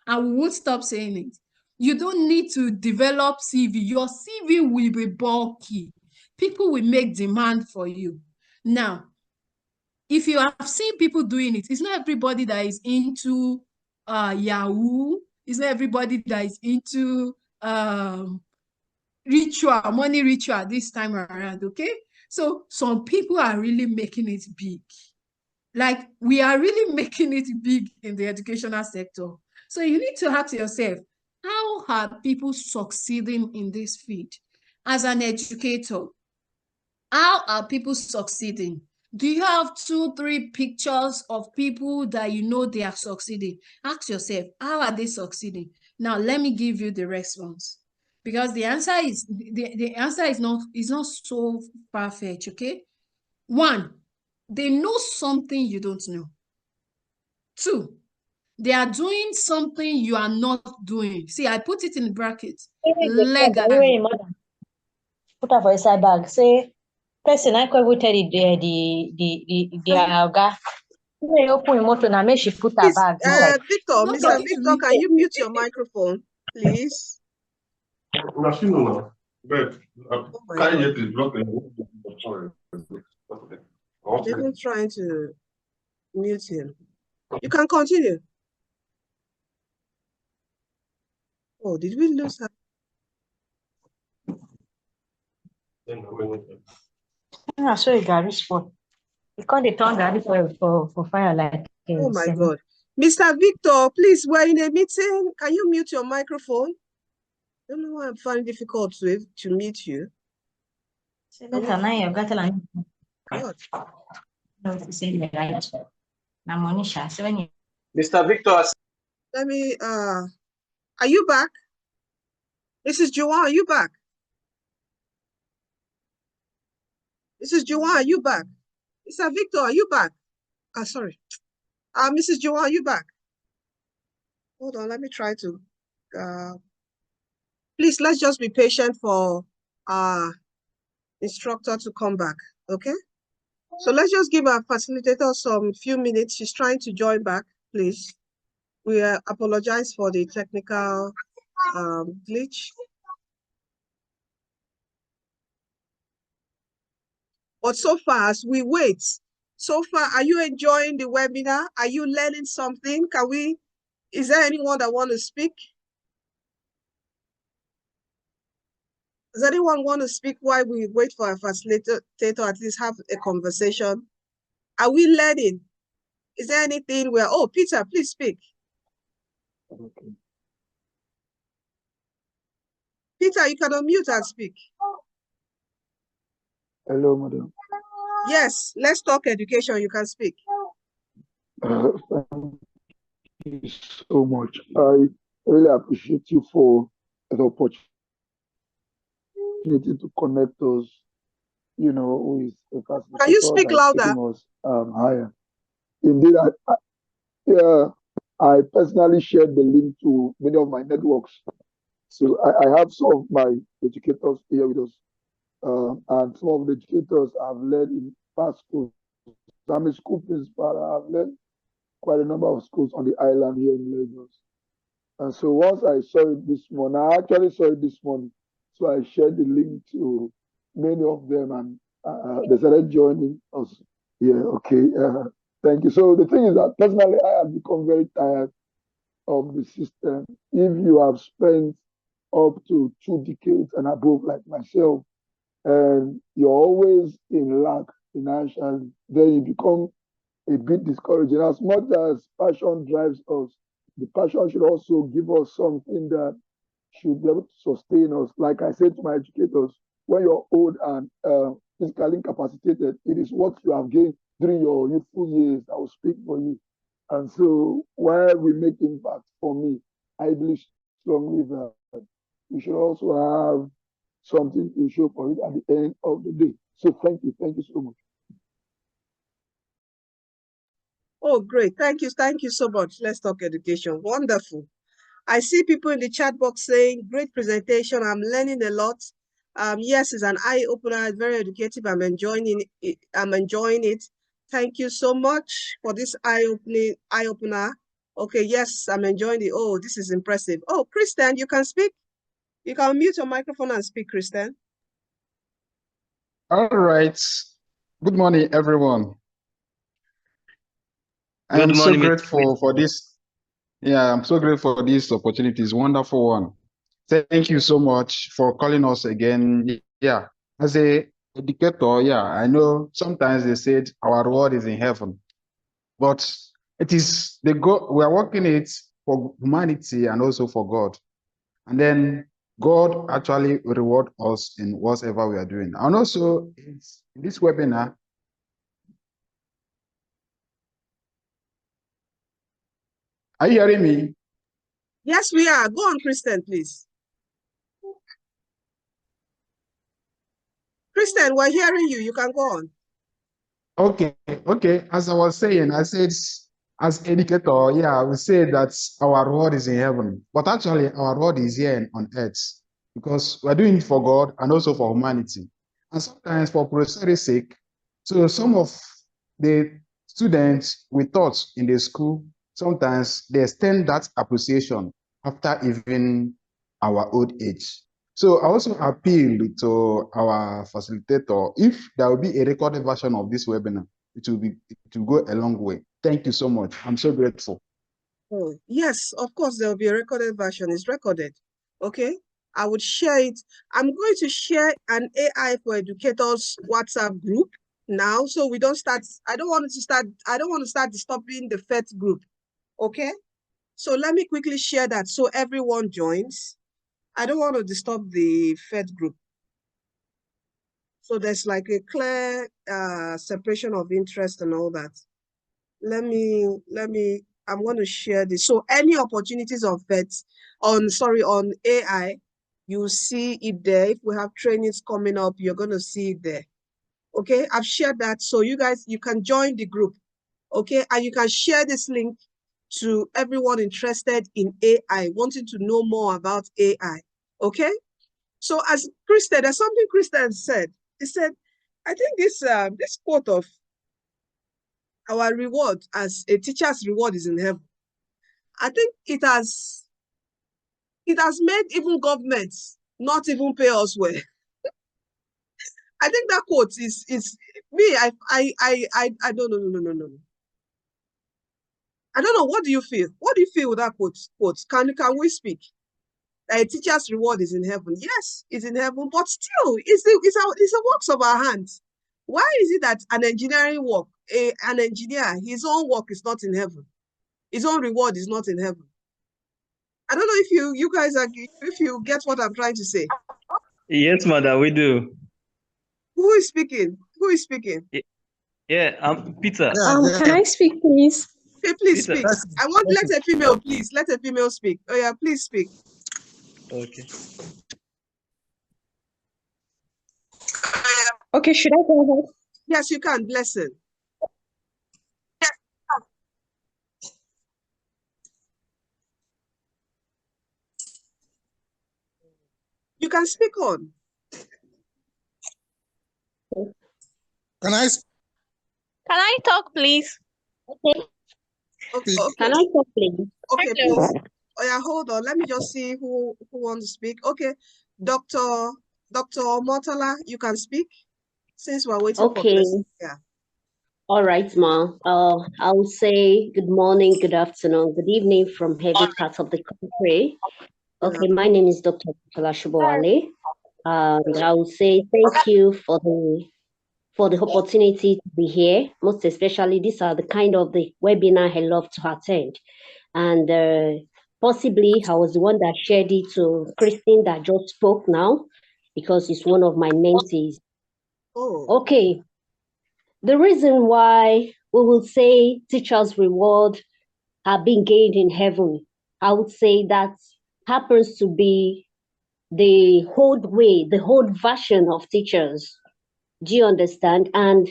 And we won't stop saying it. You don't need to develop CV. Your CV will be bulky. People will make demand for you. Now, if you have seen people doing it, it's not everybody that is into Yahoo. It's not everybody that is into money ritual this time around, okay? So some people are really making it big. Like, we are really making it big in the educational sector. So you need to ask yourself, how are people succeeding in this field? As an educator, how are people succeeding? Do you have 2-3 pictures of people that they are succeeding? Ask yourself, how are they succeeding? Now, let me give you the response, because the answer is not so far-fetched, okay? 1, they know something you don't know. 2, they are doing something you are not doing. See, I put it in brackets. Legally. Put her for inside bag. Say, person I could tell the oga. When you open your motor now, make she put her Please, bag inside. Victor, Not Mr. getting to Victor, me. can you mute your microphone, please? But Oh my can't God. get it blocked. They're even trying to mute him. You can continue. Oh, did we lose her? I saw a Gary spot. You can't turn Gary for fire like. Oh my God. Mr. Victor, please, we're in a meeting. Can you mute your microphone? I don't know why I'm finding it difficult to mute you. God. Mr. Victor, Let me, are you back? Mrs. Juwan, are you back? Mrs. Juwan, are you back? Mr. Victor, are you back? Sorry. Mrs. Juwan, are you back? Hold on, let me try to, please, let's just be patient for our instructor to come back, okay? So let's just give our facilitator some few minutes. She's trying to join back, please. We apologize for the technical glitch. But so far, as we wait, so far, are you enjoying the webinar? Are you learning something? Is there anyone that want to speak? Does anyone want to speak while we wait for a facilitator to at least have a conversation? Are we learning? Is there anything where, oh, Peter, please speak. Okay. Peter, you can unmute and speak. Hello, madam. Yes, let's talk education. You can speak. Thank you so much. I really appreciate you for the opportunity to connect us, with the Can you facilitator speak that is louder? taking us higher. Indeed, I personally shared the link to many of my networks. So I have some of my educators here with us, and some of the educators I've led in past schools. I'm a school principal. I've led quite a number of schools on the island here in Lagos. And so once I saw it this morning, I actually saw it this morning. So I shared the link to many of them, and they started joining us. Yeah, okay. Thank you. So the thing is that personally, I have become very tired of the system. If you have spent up to 2 decades and above, like myself, and you're always in lack financially, then you become a bit discouraging. As much as passion drives us, the passion should also give us something that should be able to sustain us. Like I said to my educators, when you're old and physically incapacitated, it is what you have gained during your youthful years that will speak for you. And so, while we make impact, for me, I believe strongly that we should also have something to show for it at the end of the day. So, thank you so much. Oh, great. Thank you so much. Let's talk education. Wonderful. I see people in the chat box saying, great presentation. I'm learning a lot. Yes, it's an eye-opener. It's very educative. I'm enjoying it. Thank you so much for this eye-opener. Okay, yes, I'm enjoying it. Oh, this is impressive. Oh, Kristen, you can speak. You can mute your microphone and speak, Kristen. All right. Good morning, everyone. I'm so grateful for this. Yeah, I'm so grateful for this opportunity. It's a wonderful one. Thank you so much for calling us again. Yeah, as a educator, yeah, I know sometimes they said our reward is in heaven, but it is the goal. We are working it for humanity and also for God. And then God actually reward us in whatever we are doing. And also in this webinar, are you hearing me? Yes, we are. Go on, Kristen, please. Kristen, we're hearing you. You can go on. Okay. As I was saying, I said, as educator, yeah, we say that our reward is in heaven, but actually our reward is here on earth because we're doing it for God and also for humanity, and sometimes for proserity's sake. So some of the students we taught in the school, sometimes they extend that appreciation after even our old age. So I also appeal to our facilitator, if there will be a recorded version of this webinar, it will go a long way. Thank you so much. I'm so grateful. Oh, yes, of course, there will be a recorded version. It's recorded. Okay. I would share it. I'm going to share an AI for Educators WhatsApp group now. So we don't start. I don't want to start disturbing the FET group. Okay. So let me quickly share that so everyone joins. I don't want to disturb the FET group. So there's like a clear separation of interest and all that. Let me I'm going to share this. So any opportunities of vets on AI, you see it there. If we have trainings coming up, you're going to see it there. Okay, I've shared that. So you guys, you can join the group. Okay, and you can share this link to everyone interested in AI, wanting to know more about AI. Okay, so as Kristen, there's something Kristen said. He said, I think this quote of our reward as a teacher's reward is in heaven. I think it has made even governments not even pay us well. I think that quote is me. I don't know. No. I don't know. What do you feel? What do you feel with that quote? Can we speak? A teacher's reward is in heaven. Yes, it's in heaven, but still, it's a works of our hands. Why is it that an engineering work, an engineer, his own work is not in heaven? His own reward is not in heaven. I don't know if you guys are, if you get what I'm trying to say. Yes, madam, we do. Who is speaking? Who is speaking? Yeah, I'm Peter. Can I speak, please? Okay, please Peter. speak. I want let a female, please. Let a female speak. Oh yeah, please speak. Okay. Okay, should I go ahead? Yes, you can. Blessing. You can speak on. Can I talk, please? Okay. Can I talk, please? Okay, Hello. please. Oh yeah, hold on. Let me just see who wants to speak. Okay, Dr. Motala, you can speak since we're waiting for Okay. Blessing. Yeah. All right, Ma. I'll say good morning, good afternoon, good evening from every part of the country. Okay, my name is Dr. Talashubowale. And I will say thank you for the opportunity to be here. Most especially, these are the kind of the webinar I love to attend. And possibly I was the one that shared it to Christine that just spoke now, because it's one of my mentees. Oh. Okay. The reason why we will say teachers' reward are being gained in heaven, I would say that happens to be the old way, the old version of teachers. Do you understand? And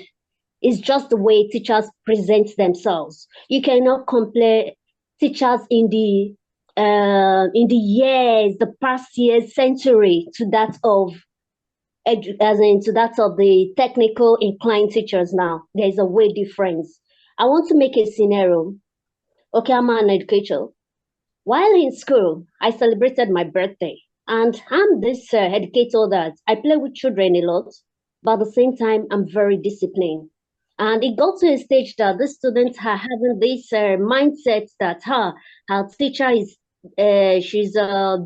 it's just the way teachers present themselves. You cannot compare teachers in the years, the past years, century, to that of to that of the technical inclined teachers now. There's a way difference. I want to make a scenario. Okay, I'm an educator. While in school, I celebrated my birthday. And I'm this educator that I play with children a lot, but at the same time, I'm very disciplined. And it got to a stage that the students are having this mindset that her teacher is, she's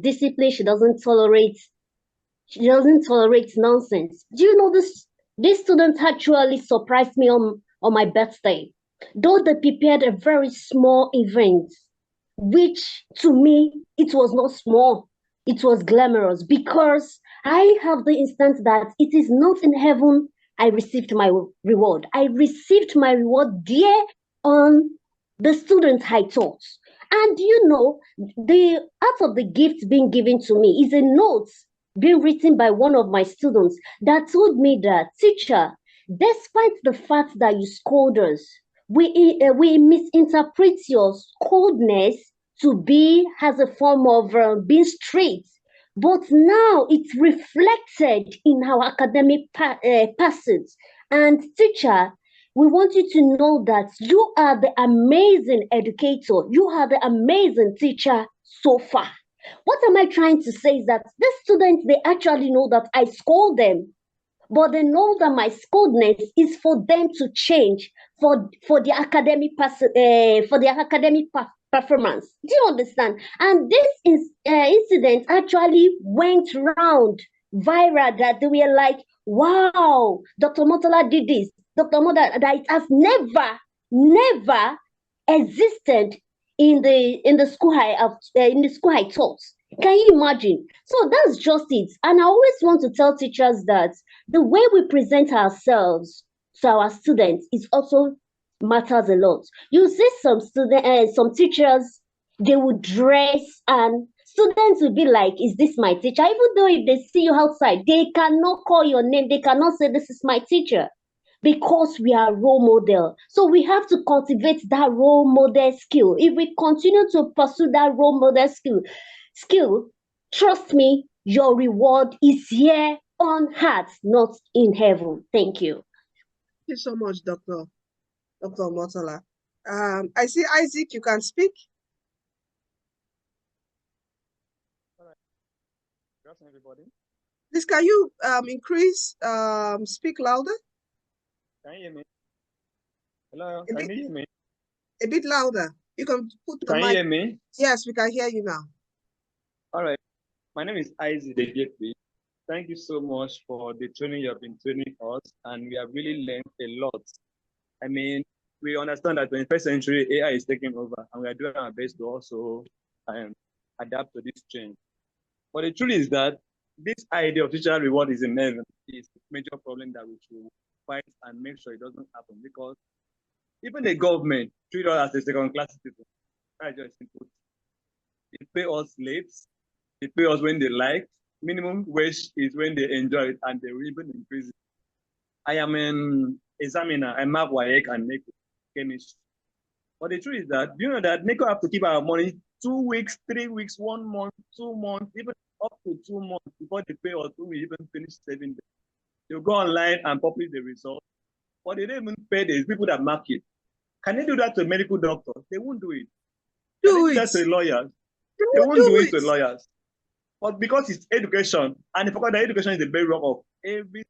disciplined, she doesn't tolerate nonsense. Do you know this? This student actually surprised me on my birthday. Though they prepared a very small event, which to me, it was not small. It was glamorous, because I have the instance that it is not in heaven I received my reward. I received my reward there on the students I taught. And you know, the out of the gift being given to me is a note being written by one of my students that told me that, teacher, despite the fact that you scold us, we misinterpret your coldness to be as a form of being strict, but now it's reflected in our academic pursuits. And teacher, we want you to know that you are the amazing educator, you are the amazing teacher so far. What am I trying to say is that the students, they actually know that I scold them, but they know that my scoldness is for them to change for the academic performance. Do you understand? And this incident actually went round viral, that they were like, wow, Dr. Motola did this. Dr. Motola, that it has never existed in the school I taught. Can you imagine? So that's just it. And I always want to tell teachers that the way we present ourselves to our students is also matters a lot. You see some teachers, they would dress and students would be like, is this my teacher? Even though if they see you outside, they cannot call your name. They cannot say, this is my teacher, because we are role model. So we have to cultivate that role model skill. If we continue to pursue that role model skill, trust me, your reward is here on earth, not in heaven. Thank you. Thank you so much, Dr. Motola. I see Isaac, you can speak. Good afternoon, everybody. Please, can you increase, speak louder? Can you hear me? Hello, can you hear me? A bit louder. You can put the mic. Can you hear me? Yes, we can hear you now. All right. My name is Isaac Dejepi. Thank you so much for the training you have been training us, and we have really learned a lot. I mean, we understand that in the 21st century, AI is taking over, and we are doing our best to also adapt to this change. But the truth is that this idea of teacher reward is in heaven is a major problem that we should fight and make sure it doesn't happen, because even the government treat us as a second-class citizen. That's just simple. They pay us late, they pay us when they like. Minimum wage is when they enjoy it, and they will even increase it. I am an examiner. I map WAEC and NECO chemistry. But the truth is that, you know that NECO have to keep our money 2 weeks, 3 weeks, 1 month, 2 months, even up to 2 months before they pay us, we even finish saving them. They'll go online and publish the results, but they don't even pay the people that mark it. Can they do that to a medical doctor? They won't do it. Can they do that to lawyers? They won't do it to lawyers. But because it's education, and forgot that education is the bedrock of every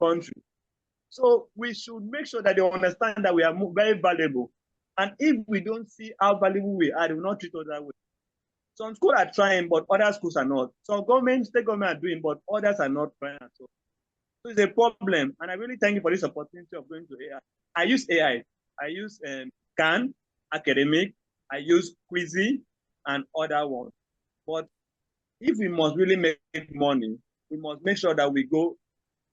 country. So we should make sure that they understand that we are very valuable. And if we don't see how valuable we are, they will not treat us that way. Some schools are trying, but other schools are not. Some state government are doing, but others are not trying at all. So it's a problem. And I really thank you for this opportunity of going to AI. I use AI. I use Khan, Academic. I use Quizy and other ones. But if we must really make money, we must make sure that we go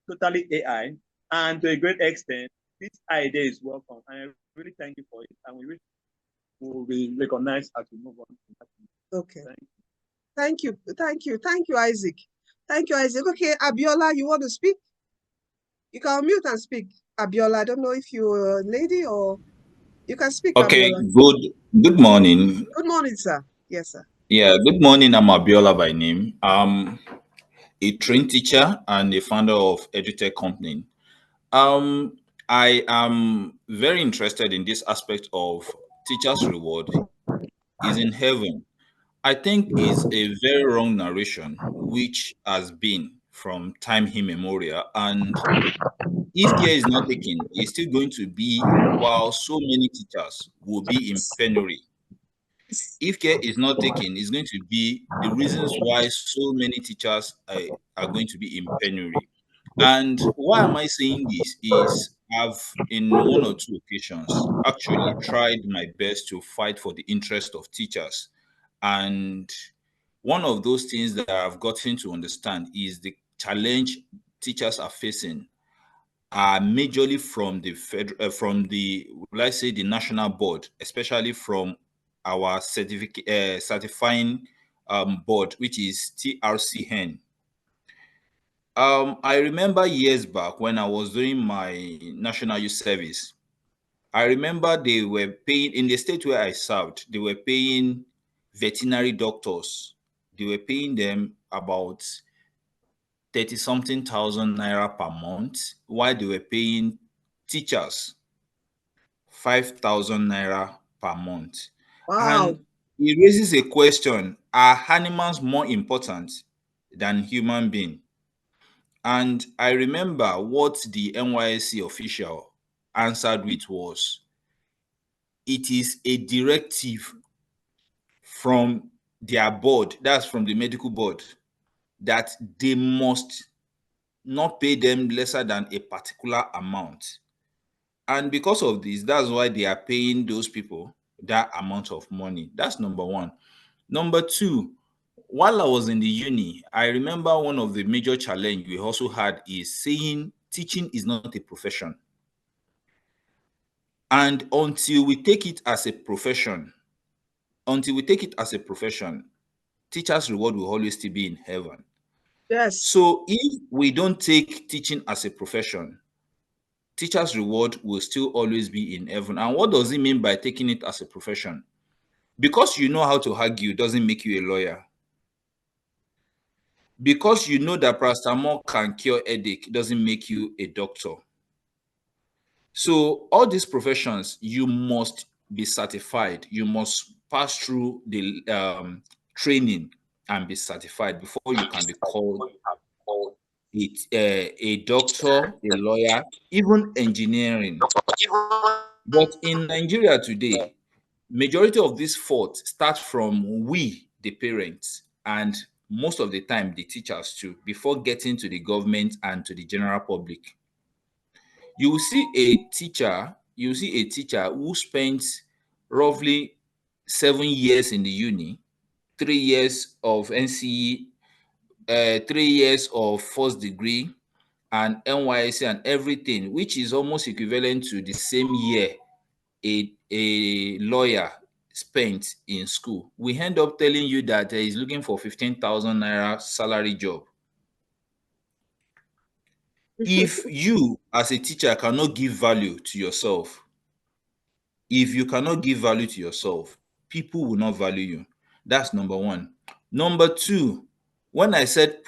totally AI. And to a great extent, this idea is welcome. And I really thank you for it. And we will be recognized as we move on. Okay. Thank you. Thank you, Isaac. Thank you, Isaac. Okay, Abiola, you want to speak? You can unmute and speak. Abiola, I don't know if you're a lady or you can speak. Okay, Abiola. Good morning. Good morning, sir. Yes, sir. Yeah, good morning. I'm Abiola by name. I'm a trained teacher and a founder of EduTech company. I am very interested in this aspect of teacher's reward is in heaven. I think is a very wrong narration, which has been from time immemorial. And if care is not taken, it's still going to be while so many teachers will be in penury. If care is not taken, it's going to be the reasons why so many teachers are going to be in penury. And why am I saying this is I've in 1 or 2 occasions actually tried my best to fight for the interest of teachers. And one of those things that I've gotten to understand is the challenge teachers are facing are majorly from the let's say the national board, especially from our certifying board, which is TRCN. I remember years back when I was doing my national youth service, I remember they were paying, in the state where I served, they were paying veterinary doctors. They were paying them about 30-something thousand naira per month, while they were paying teachers 5,000 naira per month. Wow. And it raises a question, are animals more important than human beings? And I remember what the NYSC official answered with was, it is a directive from their board, that's from the medical board, that they must not pay them lesser than a particular amount. And because of this, that's why they are paying those people that amount of money. That's number one. Number two, while I was in the uni, I remember one of the major challenge we also had is saying teaching is not a profession. And until we take it as a profession, teachers' reward will always still be in heaven. Yes. So if we don't take teaching as a profession, teachers' reward will still always be in heaven. And what does it mean by taking it as a profession? Because you know how to argue doesn't make you a lawyer. Because you know that paracetamol can cure headache doesn't make you a doctor. So all these professions, you must be certified. You must pass through the training and be certified before you can be called a doctor, a lawyer, even engineering. But in Nigeria today, majority of these faults start from we, the parents, and most of the time the teachers too, before getting to the government and to the general public. You will see a teacher who spends roughly 7 years in the uni, 3 years of NCE, 3 years of first degree, and NYSC and everything, which is almost equivalent to the same year a lawyer spent in school. We end up telling you that he's looking for 15,000 naira salary job. If you as a teacher cannot give value to yourself, people will not value you. That's number one. Number two, when I said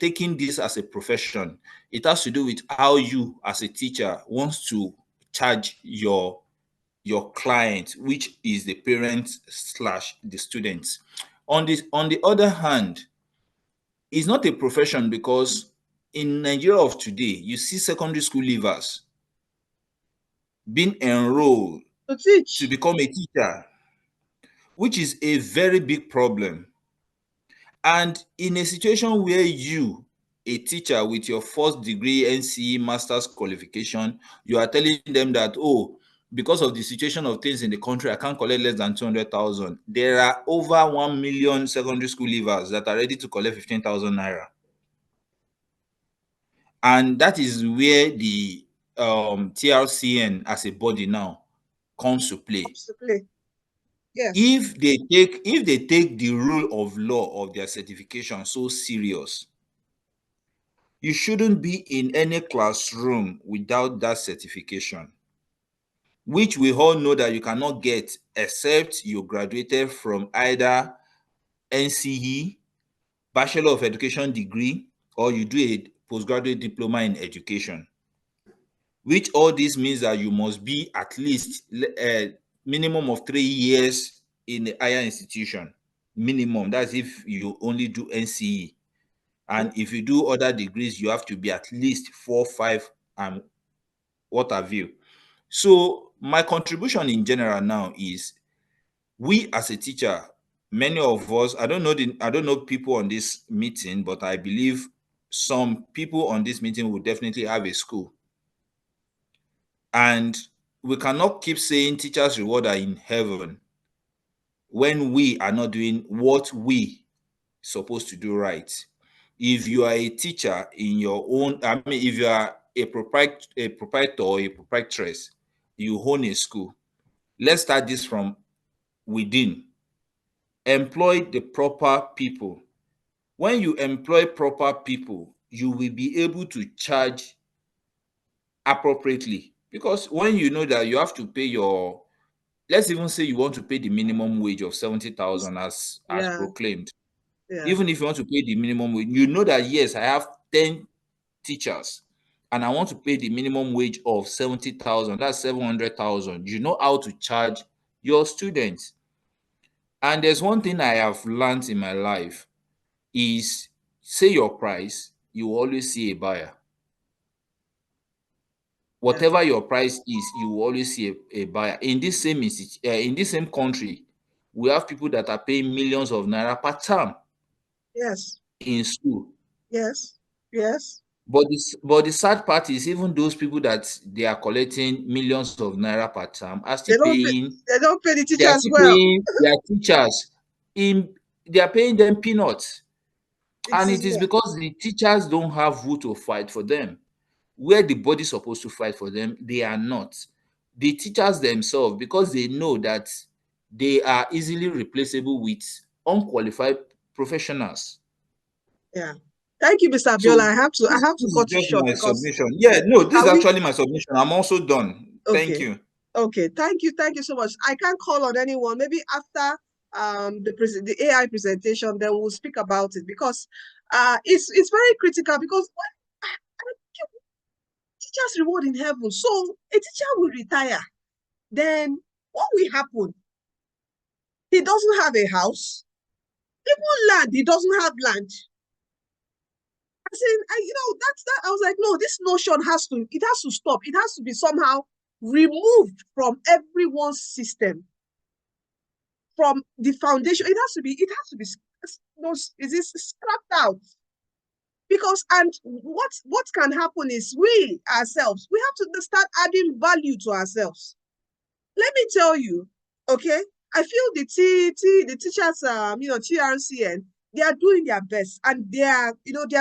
taking this as a profession, it has to do with how you as a teacher wants to charge your client, which is the parents / the students. On the other hand, it's not a profession because in Nigeria of today, you see secondary school leavers being enrolled to become a teacher, which is a very big problem. And in a situation where you, a teacher with your first degree, NCE, master's qualification, you are telling them that, oh, because of the situation of things in the country, I can't collect less than 200,000. There are over 1 million secondary school leavers that are ready to collect 15,000 naira. And that is where the TRCN as a body now comes to play. Yes. If they take the rule of law of their certification so serious, you shouldn't be in any classroom without that certification, which we all know that you cannot get except you graduated from either NCE, Bachelor of Education degree, or you do a postgraduate diploma in education. Which all this means that you must be at least a minimum of 3 years in a higher institution. Minimum. That's if you only do NCE. And if you do other degrees, you have to be at least 4, 5, and what have you. So my contribution in general now is, we as a teacher, many of us, I don't know people on this meeting, but I believe some people on this meeting will definitely have a school. And we cannot keep saying teachers' reward are in heaven when we are not doing what we supposed to do right. If you are a teacher in your own, if you are a proprietor or a proprietress, you own a school. Let's start this from within. Employ the proper people. When you employ proper people, you will be able to charge appropriately. Because when you know that you have to pay your, let's even say you want to pay the minimum wage of 70,000 as proclaimed. Yeah. Even if you want to pay the minimum wage, you know that yes, I have 10 teachers and I want to pay the minimum wage of 70,000, that's 700,000. You know how to charge your students. And there's one thing I have learned in my life is, say your price, you will always see a buyer. Whatever your price is, you will always see a buyer. In this same country, we have people that are paying millions of naira per term. Yes. In school. Yes. Yes. But the sad part is, even those people that they are collecting millions of naira per term are still paying. They don't pay the teachers well. Their teachers they are paying them peanuts. And it is because the teachers don't have who to fight for them. Where the body is supposed to fight for them, they are not. the teachers themselves, because they know that they are easily replaceable with unqualified professionals. Yeah. Thank you, Mr. So Abiola. I have to this is cut you just short my because submission. Yeah, no, this is we actually my submission. I'm also done. Thank okay. you. Okay, thank you so much. I can't call on anyone. Maybe after the AI presentation, then we'll speak about it because it's very critical because teachers reward in heaven. So a teacher will retire. Then what will happen? He doesn't have a house. Even land, he doesn't have land. I said, I was like, no, this notion has to stop. It has to be somehow removed from everyone's system, from the foundation. It has to be scrapped out. Because, and what can happen is we ourselves, we have to start adding value to ourselves. Let me tell you, okay, I feel the teachers, TRCN, they are doing their best and they are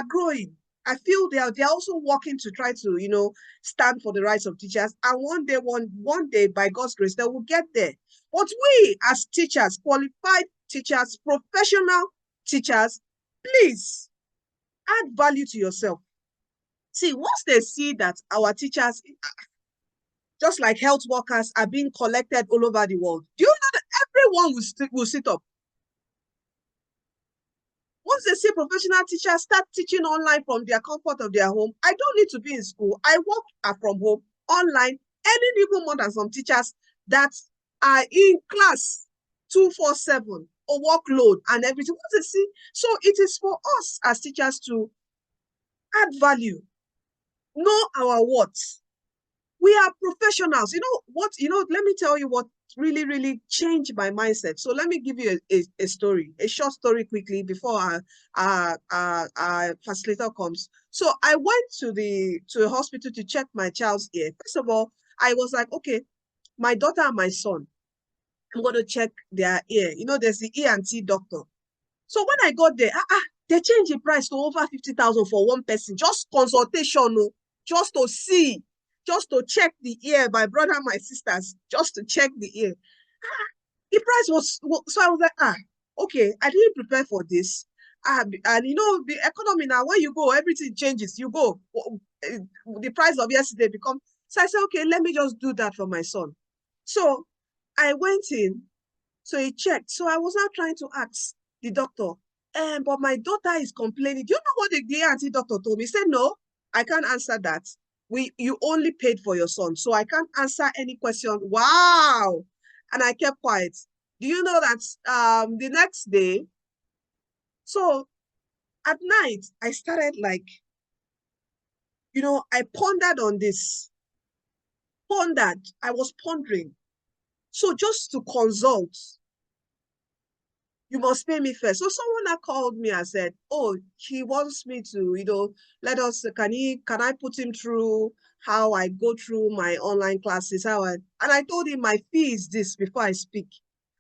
growing. I feel they are also working to try to, stand for the rights of teachers. And one day, by God's grace, they will get there. But we as teachers, qualified teachers, professional teachers, please add value to yourself. See, once they see that our teachers, just like health workers, are being collected all over the world, do you know that everyone will sit up? Once they see professional teachers start teaching online from their comfort of their home, I don't need to be in school. I work from home, online, earning even more than some teachers that are in class 247 or workload and everything. Once they see, so it is for us as teachers to add value, know our worth. We are professionals. Let me tell you what really, really changed my mindset. So let me give you a story, a short story quickly before our facilitator comes. So I went to a hospital to check my child's ear. First of all, I was like, okay, my daughter and my son, I'm going to check their ear. There's the ENT doctor. So when I got there, they changed the price to over 50,000 for one person, just consultation, just to see, just to check the ear, my brother and my sisters, just to check the ear. The price was, so I was like, okay, I didn't prepare for this. And the economy now, when you go, everything changes. You go, the price of yesterday becomes, so I said, okay, let me just do that for my son. So I went in, so he checked. So I was now trying to ask the doctor, but my daughter is complaining. Do you know what the auntie doctor told me? He said, no, I can't answer that. You only paid for your son, so I can't answer any question. Wow. And I kept quiet. Do you know that the next day, so at night, I started I pondered on this. I was pondering. So just to consult, you must pay me first. So someone that called me and said, oh, he wants me to, can I put him through how I go through my online classes? And I told him my fee is this before I speak.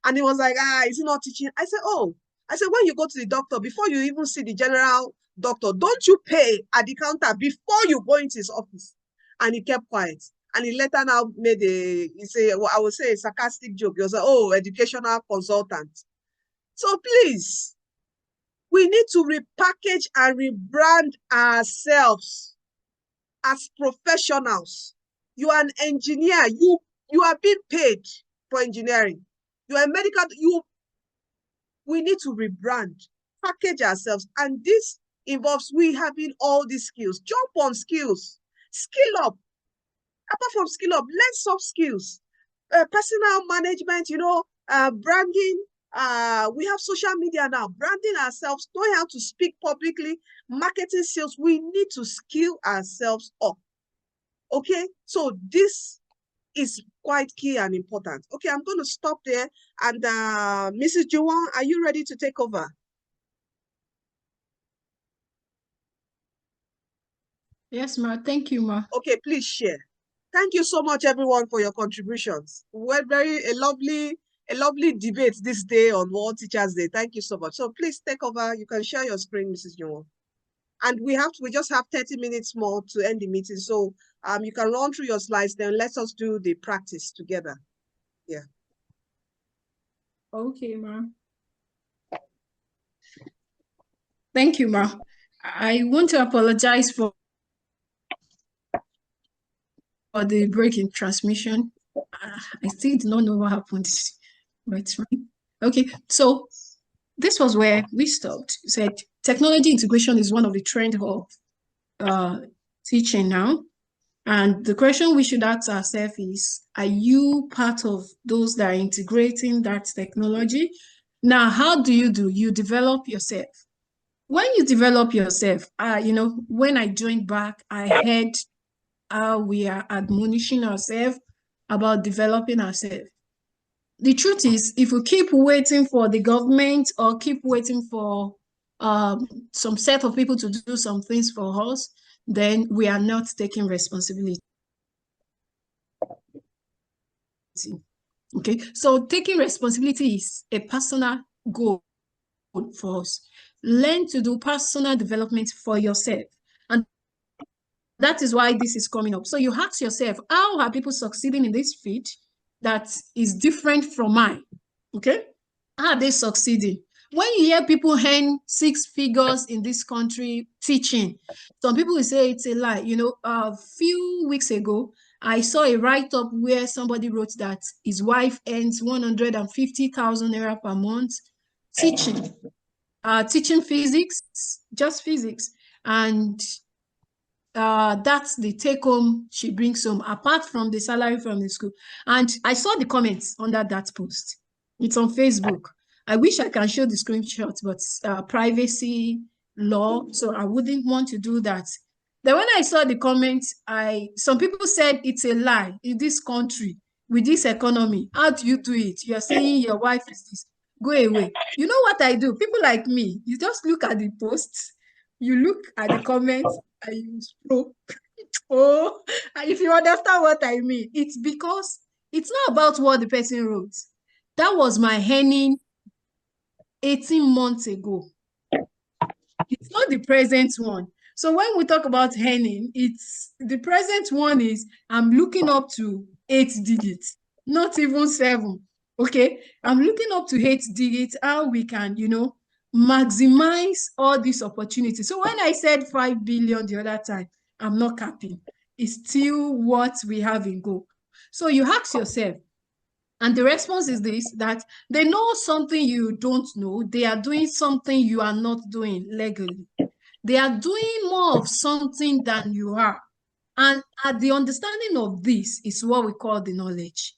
And he was like, is he not teaching? I said, when you go to the doctor, before you even see the general doctor, don't you pay at the counter before you go into his office? And he kept quiet. And he later now made I would say a sarcastic joke. He was like, oh, educational consultant. So please, we need to repackage and rebrand ourselves as professionals. You are an engineer. You are being paid for engineering. You are a medical. We need to rebrand, package ourselves. And this involves we having all these skills. Jump on skills. Skill up. Apart from skill up, learn soft skills. Personal management, branding. We have social media now, branding ourselves, knowing how to speak publicly, marketing, sales. We need to skill ourselves up. Okay, so this is quite key and important. Okay, I'm going to stop there. And Mrs. Juwon, are you ready to take over? Yes, ma. Thank you, ma. Okay, please share. Thank you so much, everyone, for your contributions. We had a lovely debate this day on World Teachers Day. Thank you so much. So please take over. You can share your screen, Mrs. Juwon. And we just have 30 minutes more to end the meeting. So you can run through your slides, then let us do the practice together. Yeah. Okay, ma. Thank you, ma. I want to apologize for the break in transmission. I still do not know what happened, but it's fine. Okay, so this was where we stopped. You said technology integration is one of the trend of teaching now. And the question we should ask ourselves is, are you part of those that are integrating that technology? Now, how do? You develop yourself. When you develop yourself, when I joined back, I heard how we are admonishing ourselves about developing ourselves. The truth is, if we keep waiting for the government or keep waiting for some set of people to do some things for us, then we are not taking responsibility. Okay, so taking responsibility is a personal goal for us. Learn to do personal development for yourself. And that is why this is coming up. So you ask yourself, how are people succeeding in this field that is different from mine? Okay, how are they succeeding? When you hear people earn 6 figures in this country teaching, some people will say it's a lie. You know, a few weeks ago, I saw a write-up where somebody wrote that his wife earns 150,000 naira per month teaching, teaching physics, just physics, and that's the take home she brings home, apart from the salary from the school. And I saw the comments under that post. It's on Facebook. I wish I can show the screenshot, but privacy law, so I wouldn't want to do that. Then when I saw the comments, some people said it's a lie in this country with this economy. How do you do it? You're saying your wife is this. Go away. You know what I do? People like me, you just look at the posts, you look at the comments, and you scroll. Oh, if you understand what I mean, it's because it's not about what the person wrote. That was my earning 18 months ago. It's not the present one. So when we talk about earning, it's the present one is I'm looking up to 8 digits, not even 7. Okay, I'm looking up to 8 digits, how we can, maximize all these opportunities. So when I said 5 billion the other time, I'm not capping. It's still what we have in go. So you ask yourself, and the response is this, that they know something you don't know. They are doing something you are not doing legally. They are doing more of something than you are. And at the understanding of this is what we call the knowledge.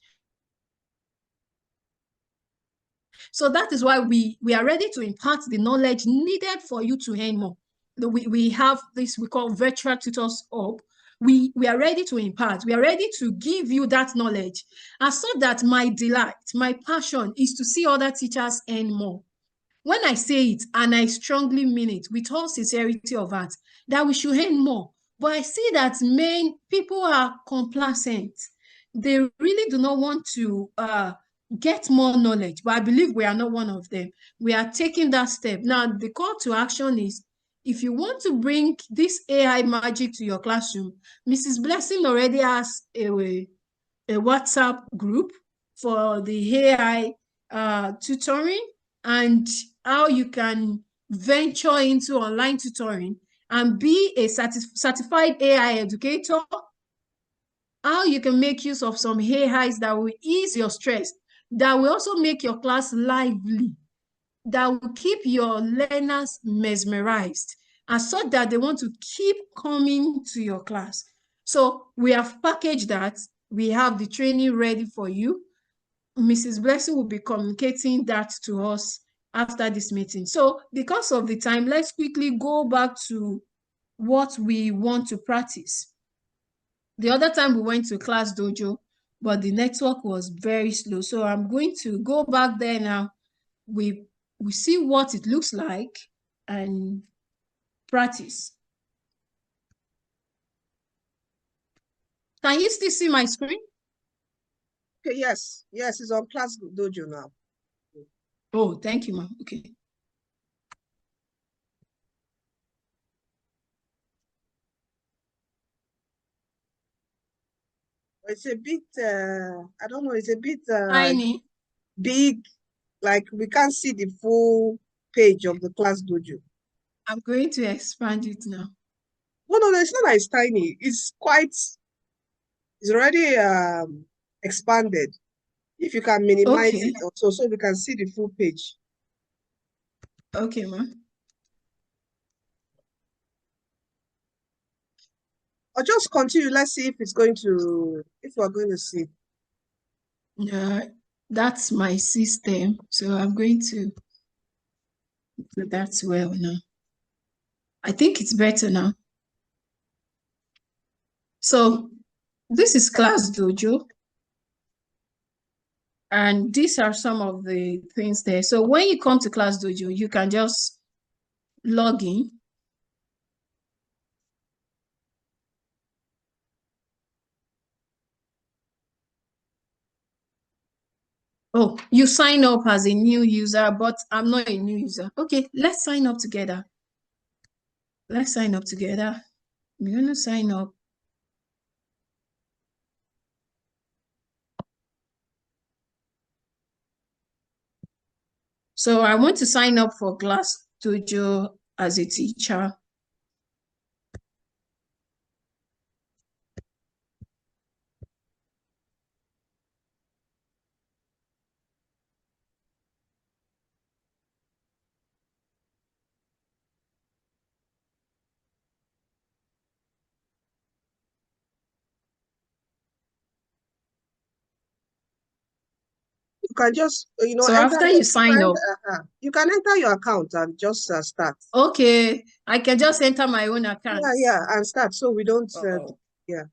So that is why we are ready to impart the knowledge needed for you to earn more. We have this we call virtual tutors hub. We are ready to impart. We are ready to give you that knowledge. And so that my delight, my passion is to see other teachers earn more. When I say it, and I strongly mean it with all sincerity of heart, that we should earn more. But I see that people are complacent. They really do not want to get more knowledge. But I believe we are not one of them. We are taking that step. Now, the call to action is, if you want to bring this AI magic to your classroom, Mrs. Blessing already has a WhatsApp group for the AI tutoring, and how you can venture into online tutoring and be a certified AI educator, how you can make use of some AIs that will ease your stress, that will also make your class lively, that will keep your learners mesmerized, and so that they want to keep coming to your class. So we have packaged that. We have the training ready for you. Mrs. Blessing will be communicating that to us after this meeting. So because of the time, let's quickly go back to what we want to practice. The other time we went to Class Dojo, but the network was very slow. So I'm going to go back there now. We see what it looks like and practice. Can you still see my screen? Okay, yes, it's on Class Dojo now. Oh, thank you, ma'am. Okay. It's a bit, I don't know, it's a bit Tiny. big, like we can't see the full page of the class dojo. I'm going to expand it now. No, it's not like it's tiny. It's already expanded. If you can minimize Okay. it also, so we can see the full page. Okay, ma'am. Or just continue. Let's see if we're going to see. That's my system. So I'm going to do that well now. I think it's better now. So this is Class Dojo. And these are some of the things there. So when you come to Class Dojo, you can just log in. Oh, you sign up as a new user, but I'm not a new user. Okay, let's sign up together. Let's sign up together. I'm going to sign up. So I want to sign up for Class Dojo as a teacher. You can just, So after you sign up, you can enter your account and just start. Okay, I can just enter my own account. Yeah, and start. So we don't, yeah.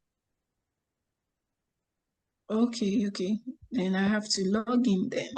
Okay. Then I have to log in then.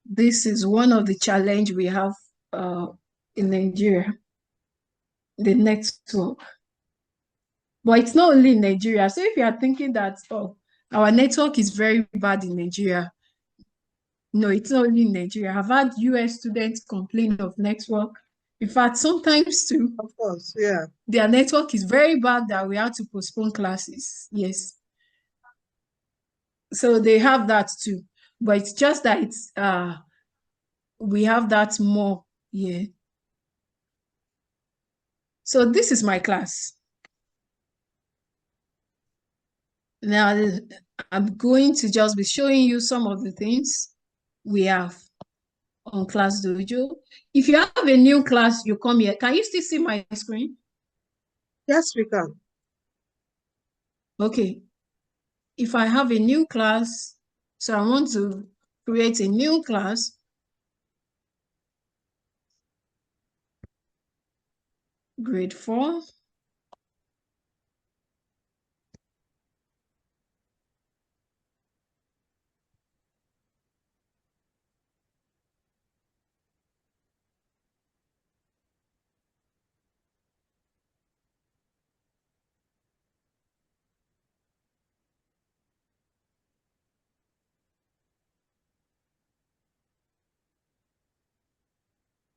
This is one of the challenge we have in Nigeria, the network. But it's not only in Nigeria. So if you are thinking that, oh, our network is very bad in Nigeria, no, it's not only in Nigeria. I've had US students complain of network. In fact, sometimes too. Of course, yeah. Their network is very bad that we have to postpone classes. Yes. So they have that too. But it's just that it's we have that more, yeah. So this is my class. Now I'm going to just be showing you some of the things we have on Class Dojo. If you have a new class, you come here. Can you still see my screen? Yes, we can. Okay. If I have a new class, so I want to create a new class. Grade 4.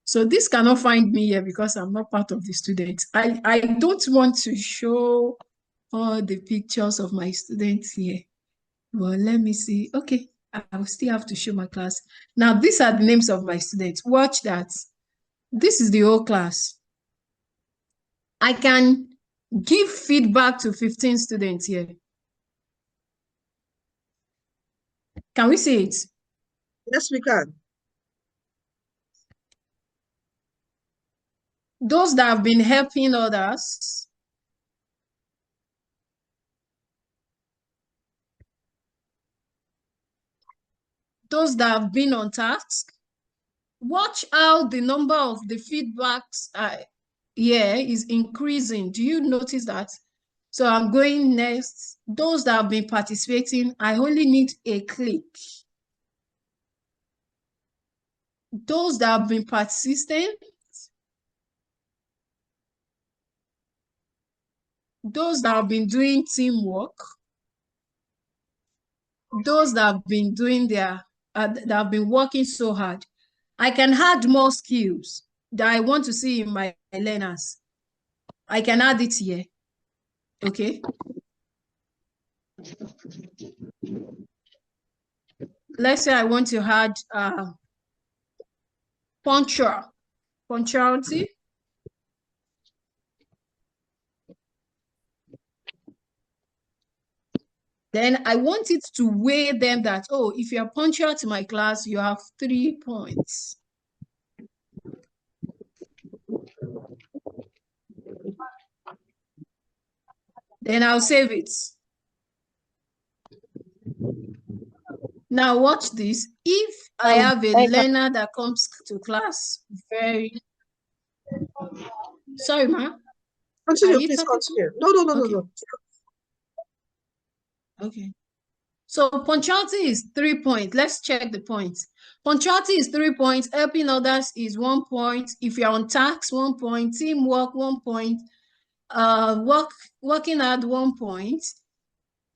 So this cannot find me here because I'm not part of the students. I don't want to show all the pictures of my students here. Well, let me see. Okay, I will still have to show my class. Now, these are the names of my students. Watch that. This is the whole class. I can give feedback to 15 students here. Can we see it? Yes, we can. Those that have been helping others. Those that have been on task. Watch how the number of the feedbacks here is increasing. Do you notice that? So I'm going next. Those that have been participating, I only need a click. Those that have been persistent, those that have been doing teamwork, those that have been doing that have been working so hard. I can add more skills that I want to see in my learners. I can add it here. Okay. Let's say I want to add punctuality. Then I want it to weigh them that, oh, if you're punctual to my class, you have 3 points. Then I'll save it. Now watch this. If I have a learner that comes to class Sorry, ma. Continue, please continue. No. Okay. So punctuality is 3 points. Let's check the points. Punctuality is 3 points. Helping others is 1 point. If you're on task, 1 point. Teamwork, 1 point. Working hard, 1 point.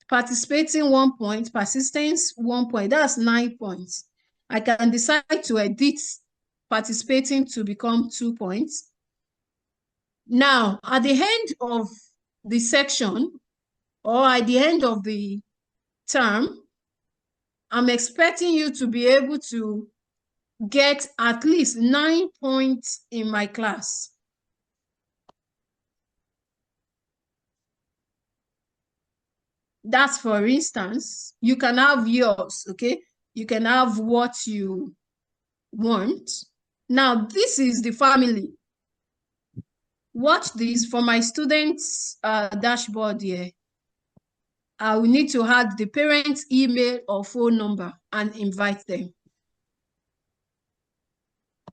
Participating, 1 point. Persistence, 1 point. That's 9 points. I can decide to edit participating to become 2 points. Now, at the end of the section or at the end of the term, I'm expecting you to be able to get at least 9 points in my class. That's for instance, you can have yours, okay? You can have what you want. Now, this is the family. Watch this for my students' dashboard here. I will need to add the parent's email or phone number and invite them.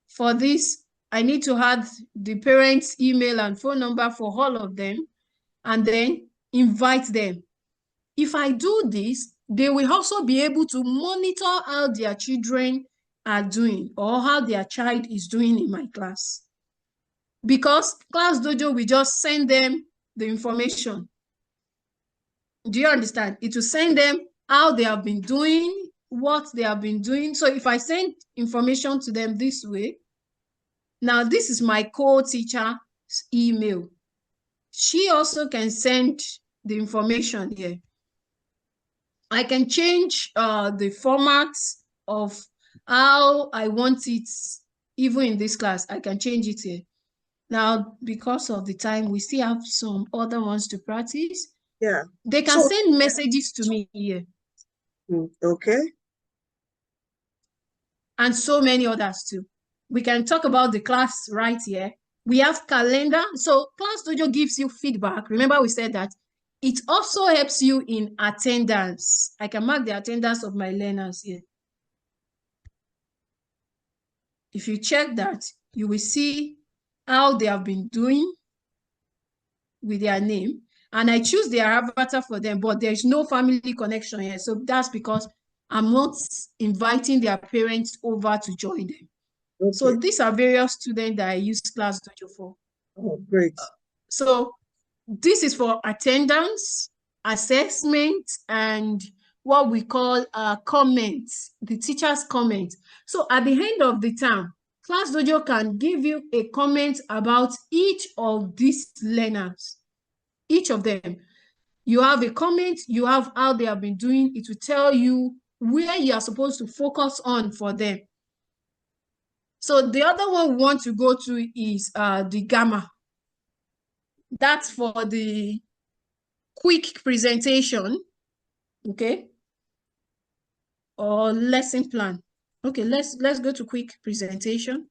For this, I need to add the parent's email and phone number for all of them and then invite them. If I do this, they will also be able to monitor how their children are doing or how their child is doing in my class. Because Class Dojo will just send them the information. Do you understand? It will send them how they have been doing, what they have been doing. So if I send information to them this way, now this is my co-teacher's email. She also can send the information here. I can change the format of how I want it, even in this class. I can change it here. Now, because of the time, we still have some other ones to practice. Yeah. They can send messages to me here. Okay. And so many others too. We can talk about the class right here. We have calendar. So Class Dojo gives you feedback. Remember we said that. It also helps you in attendance. I can mark the attendance of my learners here. If you check that, you will see how they have been doing with their name. And I choose their avatar for them, but there's no family connection here. So that's because I'm not inviting their parents over to join them. Okay. So these are various students that I use Class Dojo for. Oh, great. So this is for attendance, assessment, and what we call comments, the teacher's comments. So at the end of the term, Class Dojo can give you a comment about each of these learners, each of them. You have a comment, you have how they have been doing. It will tell you where you are supposed to focus on for them. So the other one we want to go to is the gamma. That's for the quick presentation, okay? Or lesson plan. Okay, let's go to quick presentation.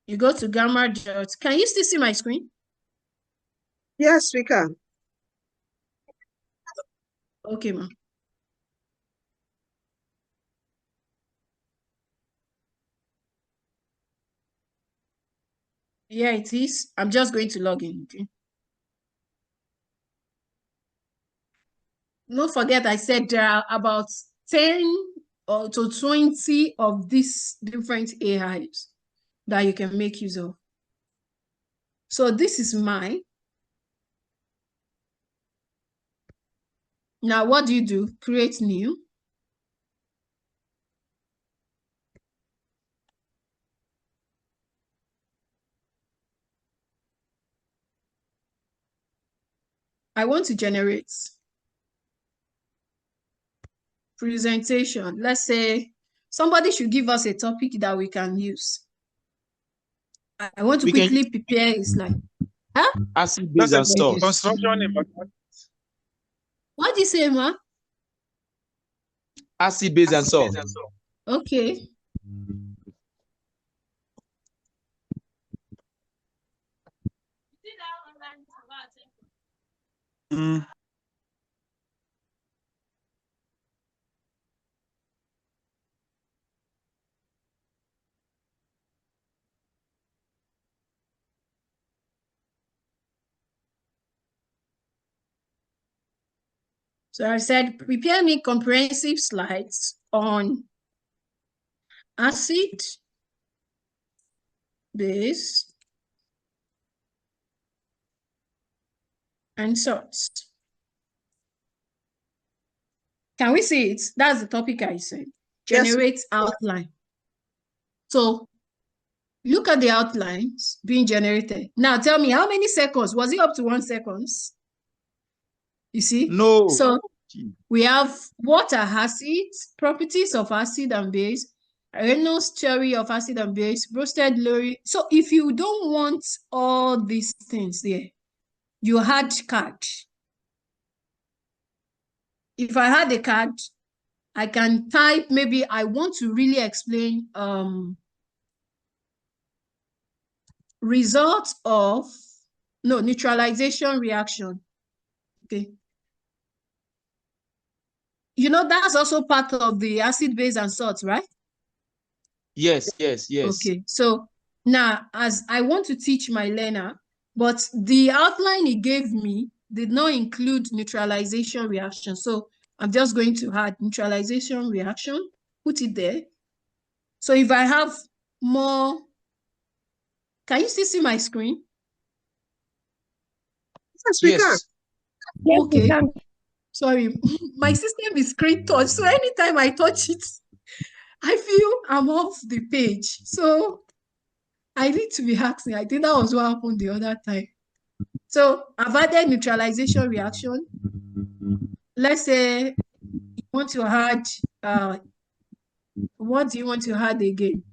You go to gamma dot. Can you still see my screen? Yes, we can. Okay, ma'am. Yeah, it is. I'm just going to log in. Okay. Don't forget, I said there are about 10 or to 20 of these different AIs that you can make use of. So this is mine. Now, what do you do? Create new. I want to generate presentation. Let's say somebody should give us a topic that we can use. I want to quickly prepare a slide. Huh? Acid base and salt. Construction in mathematics. What do you say, ma? Acid base and salt. Okay. So I said, prepare me comprehensive slides on acid, base, and salts. Can we see it? That's the topic I said. Generate Yes. outline. So look at the outlines being generated. Now tell me, how many seconds? Was it up to 1 second? You see? No. So we have what are acids, properties of acid and base, Reynolds theory of acid and base, Bronsted-Lowry. So if you don't want all these things there, you had card. If I had a card, I can type, maybe I want to really explain results of neutralization reaction. Okay. You know, that's also part of the acid, base, and salts, right? Yes, yes, yes. Okay. So now, as I want to teach my learner, but the outline he gave me did not include neutralization reaction. So I'm just going to add neutralization reaction, put it there. So if I have more, can you still see my screen? Yes, we can. Yes, we Okay. can. Sorry, my system is screen touch. So anytime I touch it, I feel I'm off the page. So I need to be asking. I think that was what happened the other time. So I've added neutralization reaction. Let's say you want to add, what do you want to add again?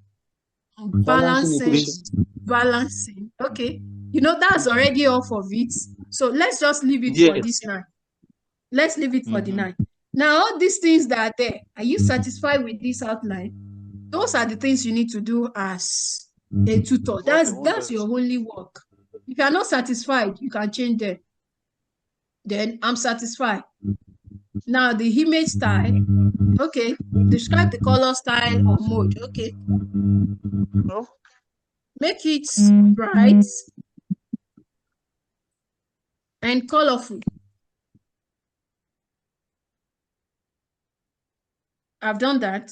Balancing. Okay. You know, that's already off of it. So let's just leave it for this now. Let's leave it for the night. Now, all these things that are there, are you satisfied with this outline? Those are the things you need to do as a tutor. That's your only work. If you are not satisfied, you can change them. Then I'm satisfied. Now the image style, okay. Describe the color style or mode, okay. Make it bright and colorful. I've done that.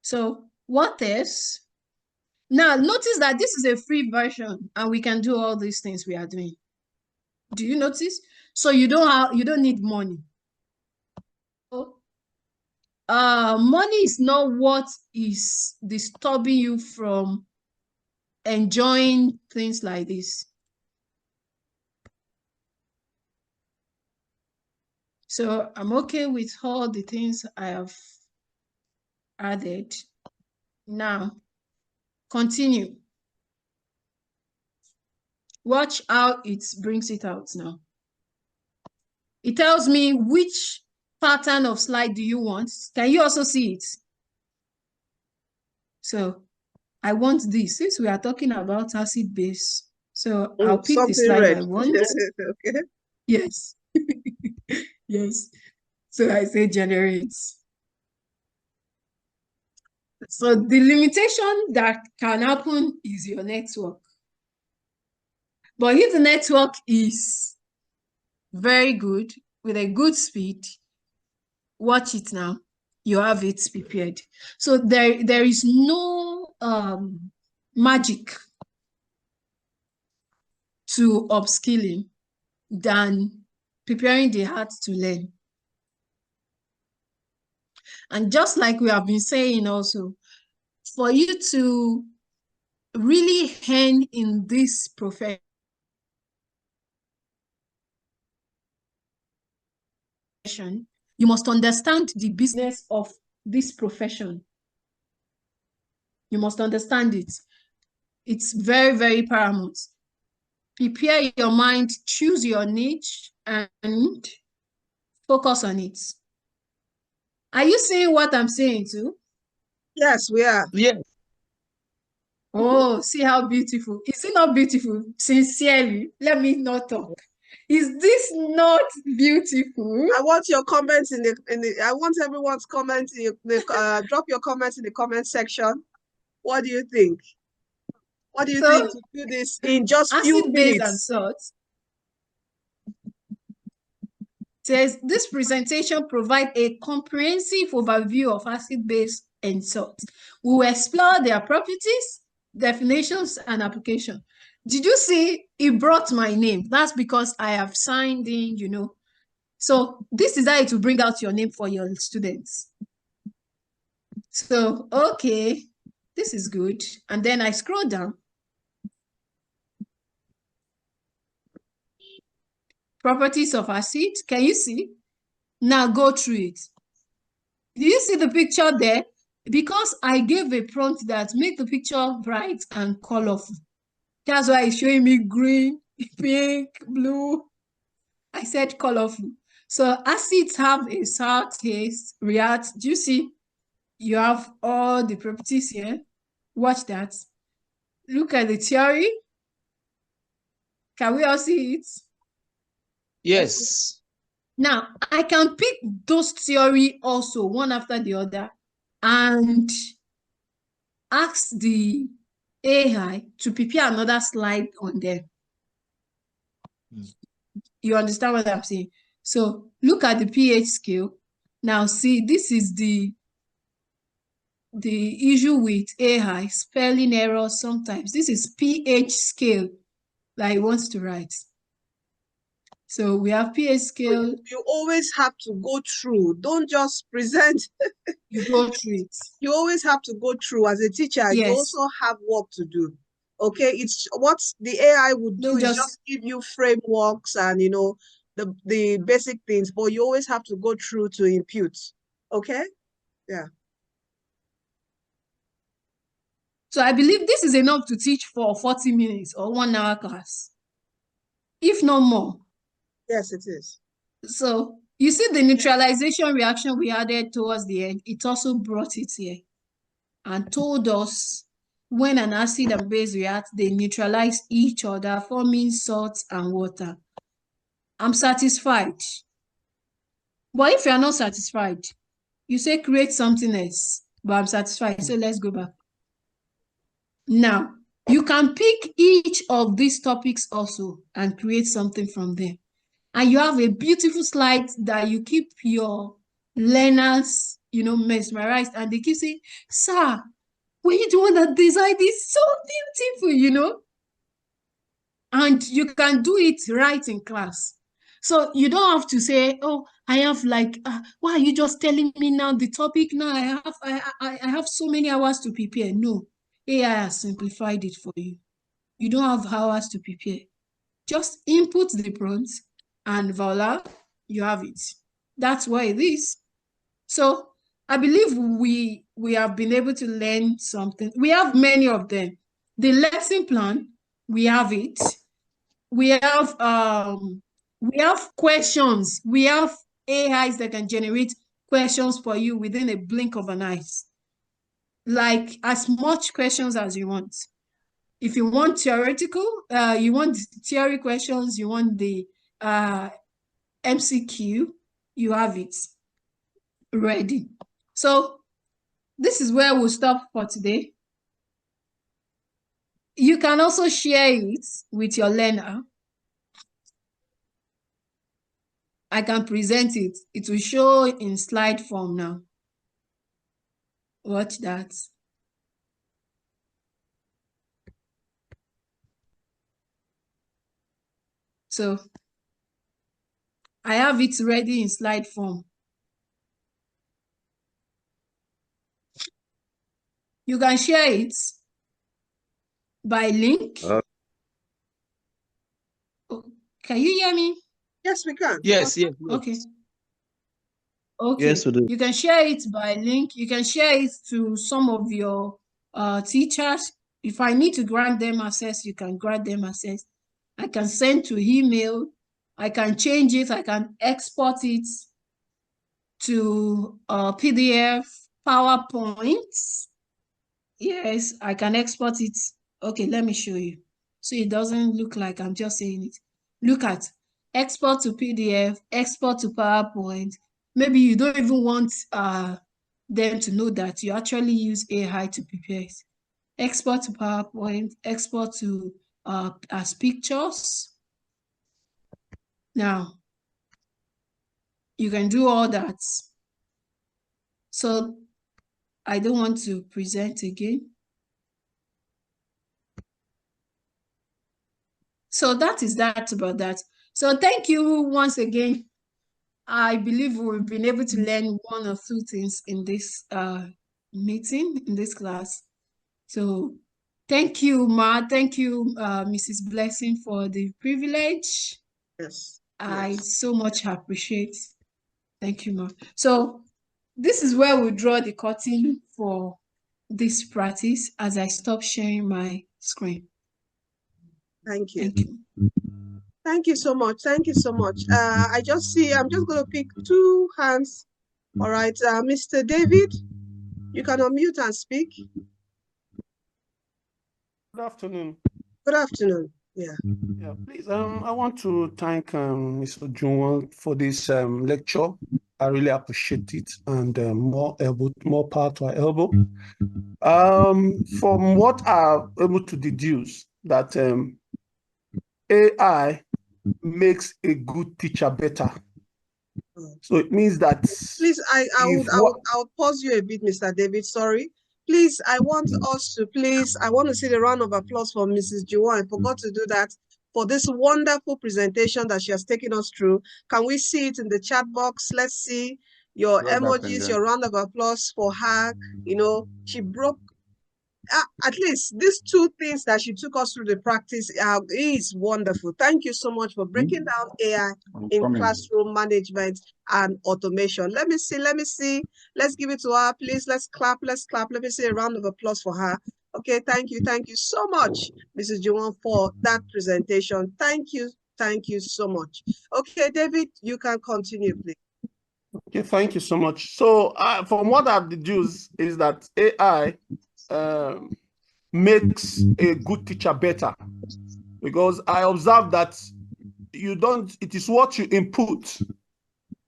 So what is? Now notice that this is a free version and we can do all these things we are doing. Do you notice? So you don't need money. So, money is not what is disturbing you from enjoying things like this. So I'm okay with all the things I have added. Now, continue. Watch how it brings it out now. It tells me which pattern of slide do you want. Can you also see it? So I want this, since we are talking about acid base. So I'll pick the slide red. I want. Okay. Yes. Yes. So I say generate. So the limitation that can happen is your network. But if the network is very good, with a good speed, watch it now. You have it prepared. So there is no magic to upskilling than preparing the heart to learn. And just like we have been saying also, for you to really hand in this profession, you must understand the business of this profession. You must understand it. It's very, very paramount. Prepare your mind, choose your niche, and focus on it. Are you seeing what I'm saying too? Yes, we are. Yes. Oh, see how beautiful. Is it not beautiful? Sincerely, let me not talk. Is this not beautiful? I want your comments in the I want everyone's comments in the drop your comments in the comment section. What do you think? What do you think to do this in just few Acid, base, and minutes? salt says this presentation provides a comprehensive overview of acid, base, and salt. We will explore their properties, definitions, and application. Did you see it brought my name? That's because I have signed in, you know. So this is how to bring out your name for your students. So, okay, this is good. And then I scroll down. Properties of acid. Can you see? Now go through it. Do you see the picture there? Because I gave a prompt that make the picture bright and colorful. That's why it's showing me green, pink, blue. I said colorful. So acids have a sour taste, react. Do you see? You have all the properties here. Watch that. Look at the theory. Can we all see it? Yes. Now, I can pick those theory also, one after the other, and ask the AI to prepare another slide on them. You understand what I'm saying? So look at the pH scale. Now see, this is the issue with AI, spelling errors sometimes. This is pH scale that it wants to write. So we have pH scale. You always have to go through. Don't just present. You go through it. You always have to go through. As a teacher, Yes. you also have work to do. Okay, it's what the AI would do is just give you frameworks and, you know, the basic things, but you always have to go through to impute. Okay? Yeah. So I believe this is enough to teach for 40 minutes or 1 hour class, if not more. Yes, it is. So you see the neutralization reaction we added towards the end, it also brought it here and told us when an acid and base react, they neutralize each other, forming salt and water. I'm satisfied. But if you're not satisfied, you say create something else, but I'm satisfied, so let's go back. Now, you can pick each of these topics also and create something from them. And you have a beautiful slide that you keep your learners, you know, mesmerized, and they keep saying, sir, were you the one that designed this? So beautiful, you know? And you can do it right in class. So you don't have to say, oh, I have like, why are you just telling me now the topic? Now I have so many hours to prepare. No, AI has simplified it for you. You don't have hours to prepare. Just input the prompt and voila, you have it. That's what it is. So I believe we have been able to learn something. We have many of them. The lesson plan, we have it. We have questions. We have AIs that can generate questions for you within a blink of an eye. Like as much questions as you want. If you want theoretical, you want theory questions, you want the MCQ, you have it ready. So this is where we'll stop for today. You can also share it with your learner. I can present it. It will show in slide form now. Watch that. So I have it ready in slide form. You can share it by link. Can you hear me? Yes, we can. Yes, yes, yes. Okay. Okay. Yes, we do. You can share it by link. You can share it to some of your teachers. If I need to grant them access, you can grant them access. I can send to email. I can change it. I can export it to PDF, PowerPoint. Yes, I can export it. Okay, let me show you. So it doesn't look like I'm just saying it. Look at export to PDF, export to PowerPoint. Maybe you don't even want them to know that you actually use AI to prepare it. Export to PowerPoint, export to as pictures. Now, you can do all that. So I don't want to present again. So that is that about that. So thank you once again. I believe we've been able to learn one or two things in this meeting, in this class. So thank you, Ma. Thank you, Mrs. Blessing, for the privilege. Yes. I so much appreciate. Thank you, Ma. So this is where we draw the curtain for this practice as I stop sharing my screen. Thank you. Thank you. Thank you so much. Thank you so much. I just see, I'm just going to pick two hands. All right. Mr. David, you can unmute and speak. Good afternoon. Good afternoon. Yeah. Yeah, please. I want to thank Mr. Junwon for this lecture. I really appreciate it, and more power to our elbow. From what I'm able to deduce, that AI makes a good teacher better. So it means that please, I would pause you a bit, Mr. David. Sorry. Please, I want to see the round of applause for Mrs. Juwan. I forgot to do that for this wonderful presentation that she has taken us through. Can we see it in the chat box? Let's see your emojis, your round of applause for her. You know, she broke at least these two things that she took us through the practice is wonderful. Thank you so much for breaking down AI in classroom management and automation. Let me see. Let's give it to her, please. Let's clap. Let me see a round of applause for her. Okay, thank you so much, Mrs. Juwon, for that presentation. Thank you so much. Okay, David, you can continue, please. Okay, thank you so much. So from what I've deduced is that AI makes a good teacher better, because I observe that it is what you input,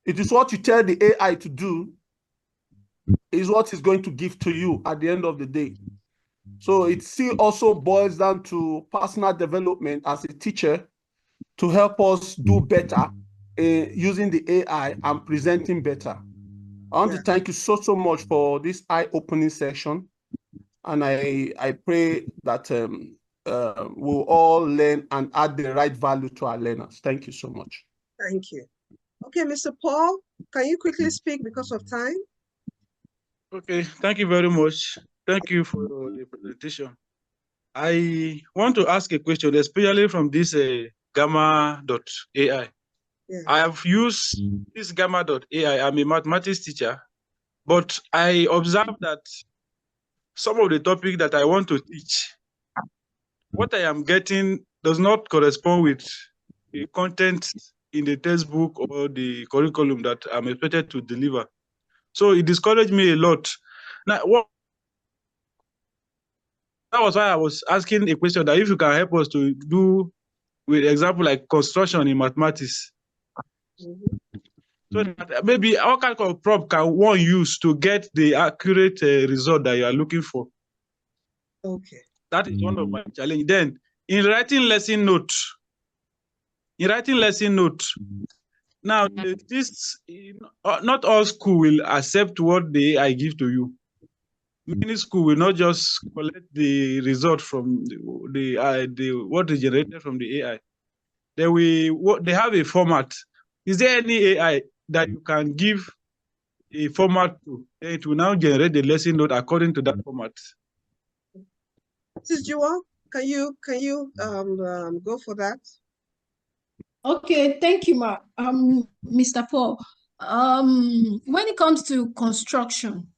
it is what you tell the AI to do is what is going to give to you at the end of the day. So it still also boils down to personal development as a teacher to help us do better using the AI and presenting better. I want to thank you so much for this eye-opening session. And I pray that we'll all learn and add the right value to our learners. Thank you so much. Thank you. Okay, Mr. Paul, can you quickly speak because of time? Okay, thank you very much. Thank you for the presentation. I want to ask a question, especially from this gamma.ai. Yeah. I have used this gamma.ai. I'm a mathematics teacher, but I observed that some of the topic that I want to teach, what I am getting does not correspond with the content in the textbook or the curriculum that I'm expected to deliver. So it discouraged me a lot. Now, that was why I was asking a question that if you can help us to do with example like construction in mathematics. So that maybe what kind of prompt can one use to get the accurate result that you are looking for? Okay. That is one of my challenge. Then in writing lesson notes, now this not all school will accept what the AI give to you. Many school will not just collect the result from the what is generated from the AI. They have a format. Is there any AI that you can give a format to? It will now generate the lesson note according to that format. Mrs. Jewel, can you go for that? Okay, thank you, Mr. Paul. When it comes to construction,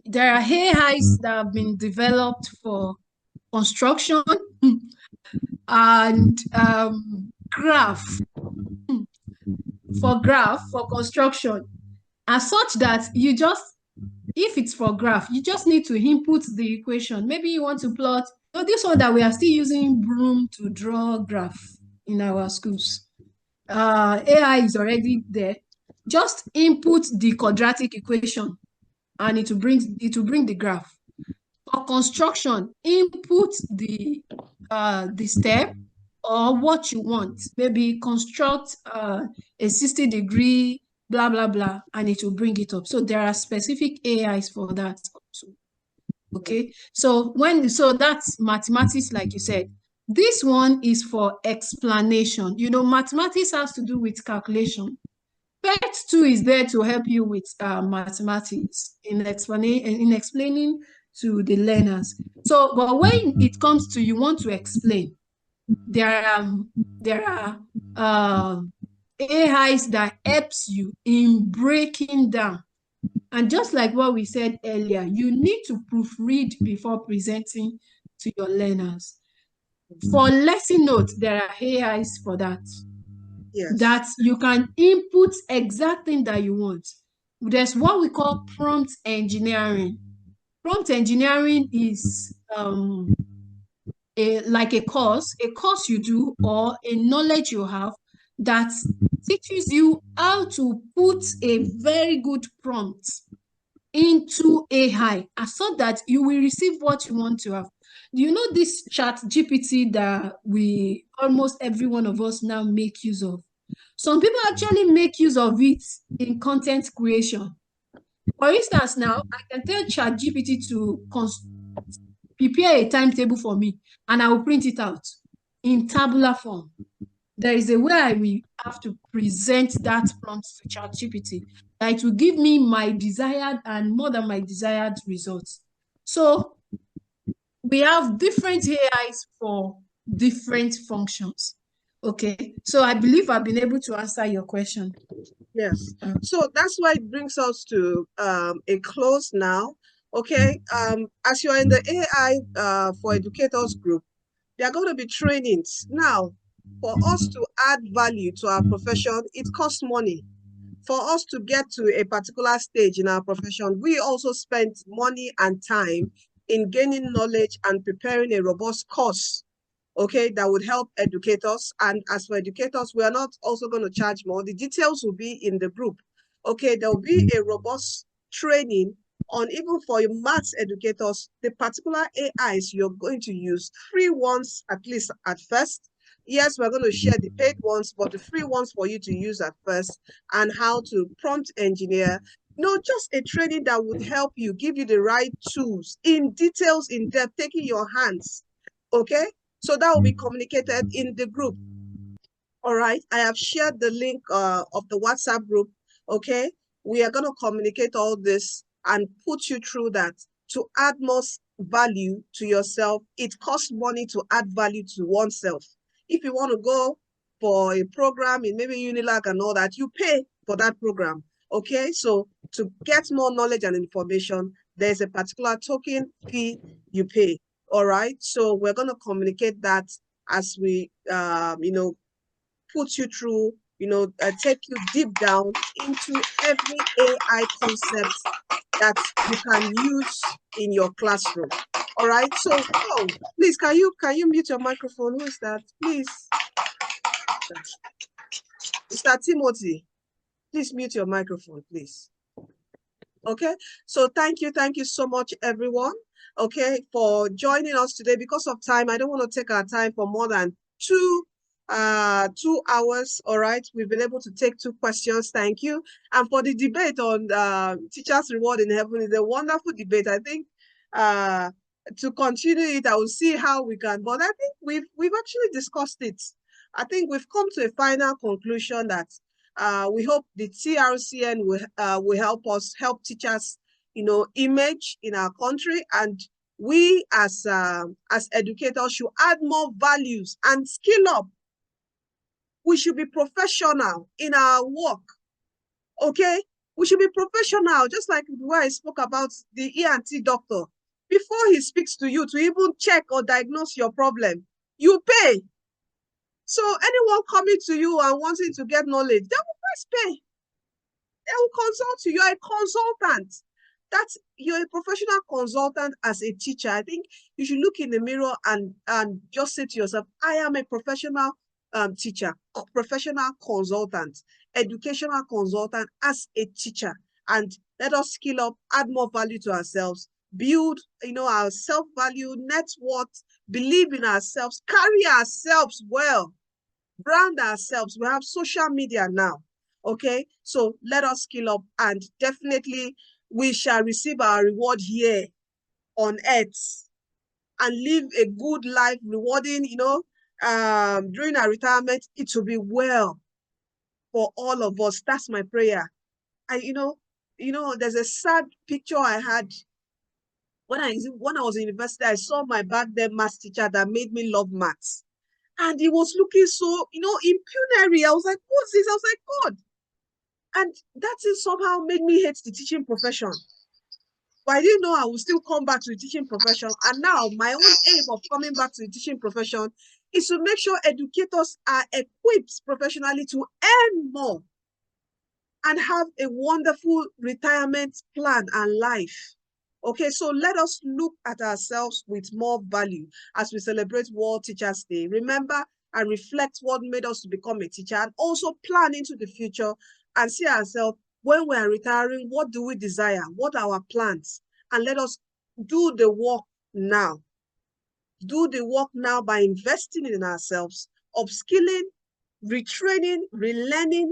there are AIs that have been developed for construction and graph for construction, as such that you just, if it's for graph, you just need to input the equation. Maybe you want to plot, this one that we are still using broom to draw graph in our schools. AI is already there. Just input the quadratic equation and it will bring the graph. For construction, input the step or what you want. Maybe construct a 60-degree, blah, blah, blah, and it will bring it up. So there are specific AIs for that also. Okay, so that's mathematics, like you said. This one is for explanation. Mathematics has to do with calculation. PET2 is there to help you with mathematics in explaining to the learners. So, but when it comes to you want to explain, there are AIs that helps you in breaking down. And just like what we said earlier, you need to proofread before presenting to your learners. For lesson notes, there are AIs for that. Yes. That you can input exact thing that you want. There's what we call prompt engineering. Prompt engineering is like a course you do or a knowledge you have that teaches you how to put a very good prompt into AI so that you will receive what you want to have. Do you know this chat GPT that almost every one of us now make use of? Some people actually make use of it in content creation. For instance, now I can tell chat GPT to prepare a timetable for me and I will print it out in tabular form. There is a way I will have to present that prompt to ChatGPT that it will give me my desired and more than my desired results. So we have different AIs for different functions. Okay, so I believe I've been able to answer your question. Yes. So that's why it brings us to a close now. Okay. As you're in the AI for Educators group, there are going to be trainings. Now, for us to add value to our profession, it costs money. For us to get to a particular stage in our profession, we also spend money and time in gaining knowledge and preparing a robust course, okay, that would help educators. And as for educators, we are not also going to charge more. The details will be in the group. Okay, there will be a robust training on, even for your maths educators, the particular AIs you're going to use, free ones at least at first. Yes, we're going to share the paid ones, but the free ones for you to use at first, and how to prompt engineer. Just a training that would help you, give you the right tools in details, in depth, taking your hands. Okay, so that will be communicated in the group. All right, I have shared the link of the WhatsApp group. Okay, we are going to communicate all this and put you through that. To add more value to yourself, it costs money to add value to oneself. If you want to go for a program in maybe Unilag and all that, you pay for that program. Okay, so to get more knowledge and information, there's a particular token fee you pay. All right, so we're going to communicate that as we, put you through, take you deep down into every AI concept that you can use in your classroom. All right, so please, can you mute your microphone? Who is that? Please. Mr. Timothy, Please mute your microphone, please. Okay, so thank you so much, everyone, okay, for joining us today. Because of time, I don't want to take our time for more than 2 hours. All right, we've been able to take 2 questions. Thank you. And for the debate on teachers' reward in heaven, is a wonderful debate. I think to continue it, I will see how we can. But I think we've actually discussed it. I think we've come to a final conclusion that we hope the TRCN will help teachers, image in our country, and we as educators should add more values and skill up. We should be professional in our work. Okay, we should be professional, just like the way I spoke about the ENT doctor. Before he speaks to you to even check or diagnose your problem, you pay. So anyone coming to you and wanting to get knowledge, they will first pay. They will consult you. You're a consultant. You're a professional consultant as a teacher. I think you should look in the mirror and just say to yourself, I am a professional teacher, a professional consultant, educational consultant as a teacher. And let us skill up, add more value to ourselves, build, our self-value, net worth, believe in ourselves, carry ourselves well, brand ourselves. We have social media now. Okay, so let us skill up, and definitely we shall receive our reward here on earth and live a good life, rewarding, during our retirement. It will be well for all of us. That's my prayer. And there's a sad picture I had when I was in university. I saw my back then maths teacher that made me love maths. And he was looking so, impecuniary. I was like, what's this? I was like, God. And that is somehow made me hate the teaching profession. But I didn't know I would still come back to the teaching profession. And now my own aim of coming back to the teaching profession is to make sure educators are equipped professionally to earn more and have a wonderful retirement plan and life. Okay, so let us look at ourselves with more value as we celebrate World Teachers Day. Remember and reflect what made us to become a teacher, and also plan into the future and see ourselves when we are retiring. What do we desire? What are our plans? And let us do the work now. Do the work now by investing in ourselves, upskilling, retraining, relearning,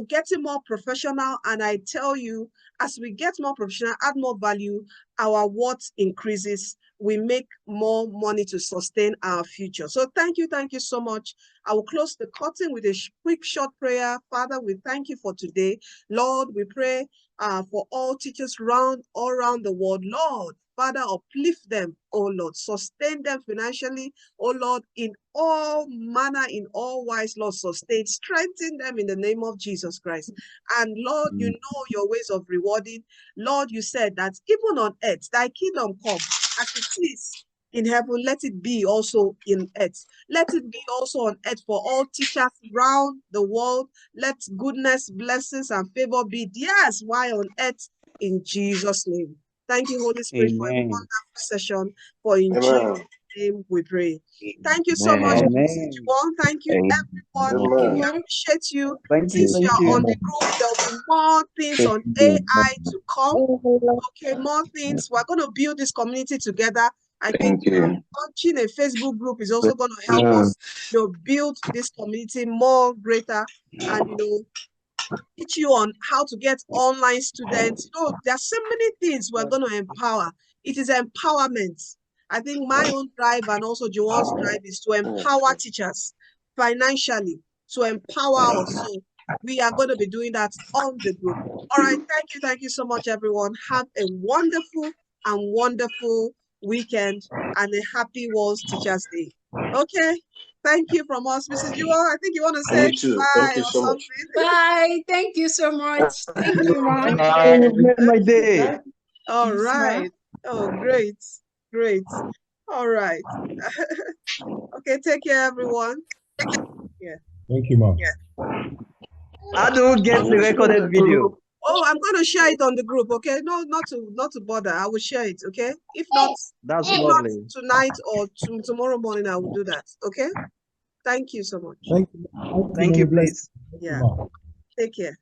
getting more professional. And I tell you, as we get more professional, add more value, our worth increases. We make more money to sustain our future. So thank you so much. I will close the curtain with a quick short prayer. Father, we thank you for today. Lord, we pray for all teachers all around the world. Lord, Father, uplift them, oh Lord, sustain them financially, oh Lord, in all manner, in all wise, Lord, sustain, strengthen them in the name of Jesus Christ. And Lord, you know your ways of rewarding. Lord, you said that even on earth, thy kingdom come as it is in heaven, let it be also in earth. Let it be also on earth for all teachers around the world. Let goodness, blessings, and favor be theirs while on earth, in Jesus' name. Thank you, Holy Spirit, for a wonderful session. For in Jesus' name we pray. Thank you so much, Mrs. Juwon. Thank you, everyone. We appreciate you. Since you're on the group, there'll be more things on AI to come. Okay, more things. We're going to build this community together. I think launching a Facebook group is also going to help us build this community more greater, and teach you on how to get online students. There are so many things we're going to empower. It is empowerment. I think my own drive and also Joanne's drive is to empower teachers financially, to empower us. So we are going to be doing that on the group. All right. Thank you so much, everyone. Have a wonderful weekend and a happy World Teachers Day. Okay. Thank you from us, Mrs. Jewel. I think you want to say bye or something. Bye. Thank you so much. Thank you, Mom. My day. All right. Oh, great. All right. Okay, take care, everyone. Yeah. Thank you, Mom. Yeah. How do we get the recorded video? Oh, I'm going to share it on the group, okay? No, not to bother. I will share it, okay? If not tonight or tomorrow morning, I will do that, okay? Thank you so much. Thank you. Thank you, please. Yeah. Take care.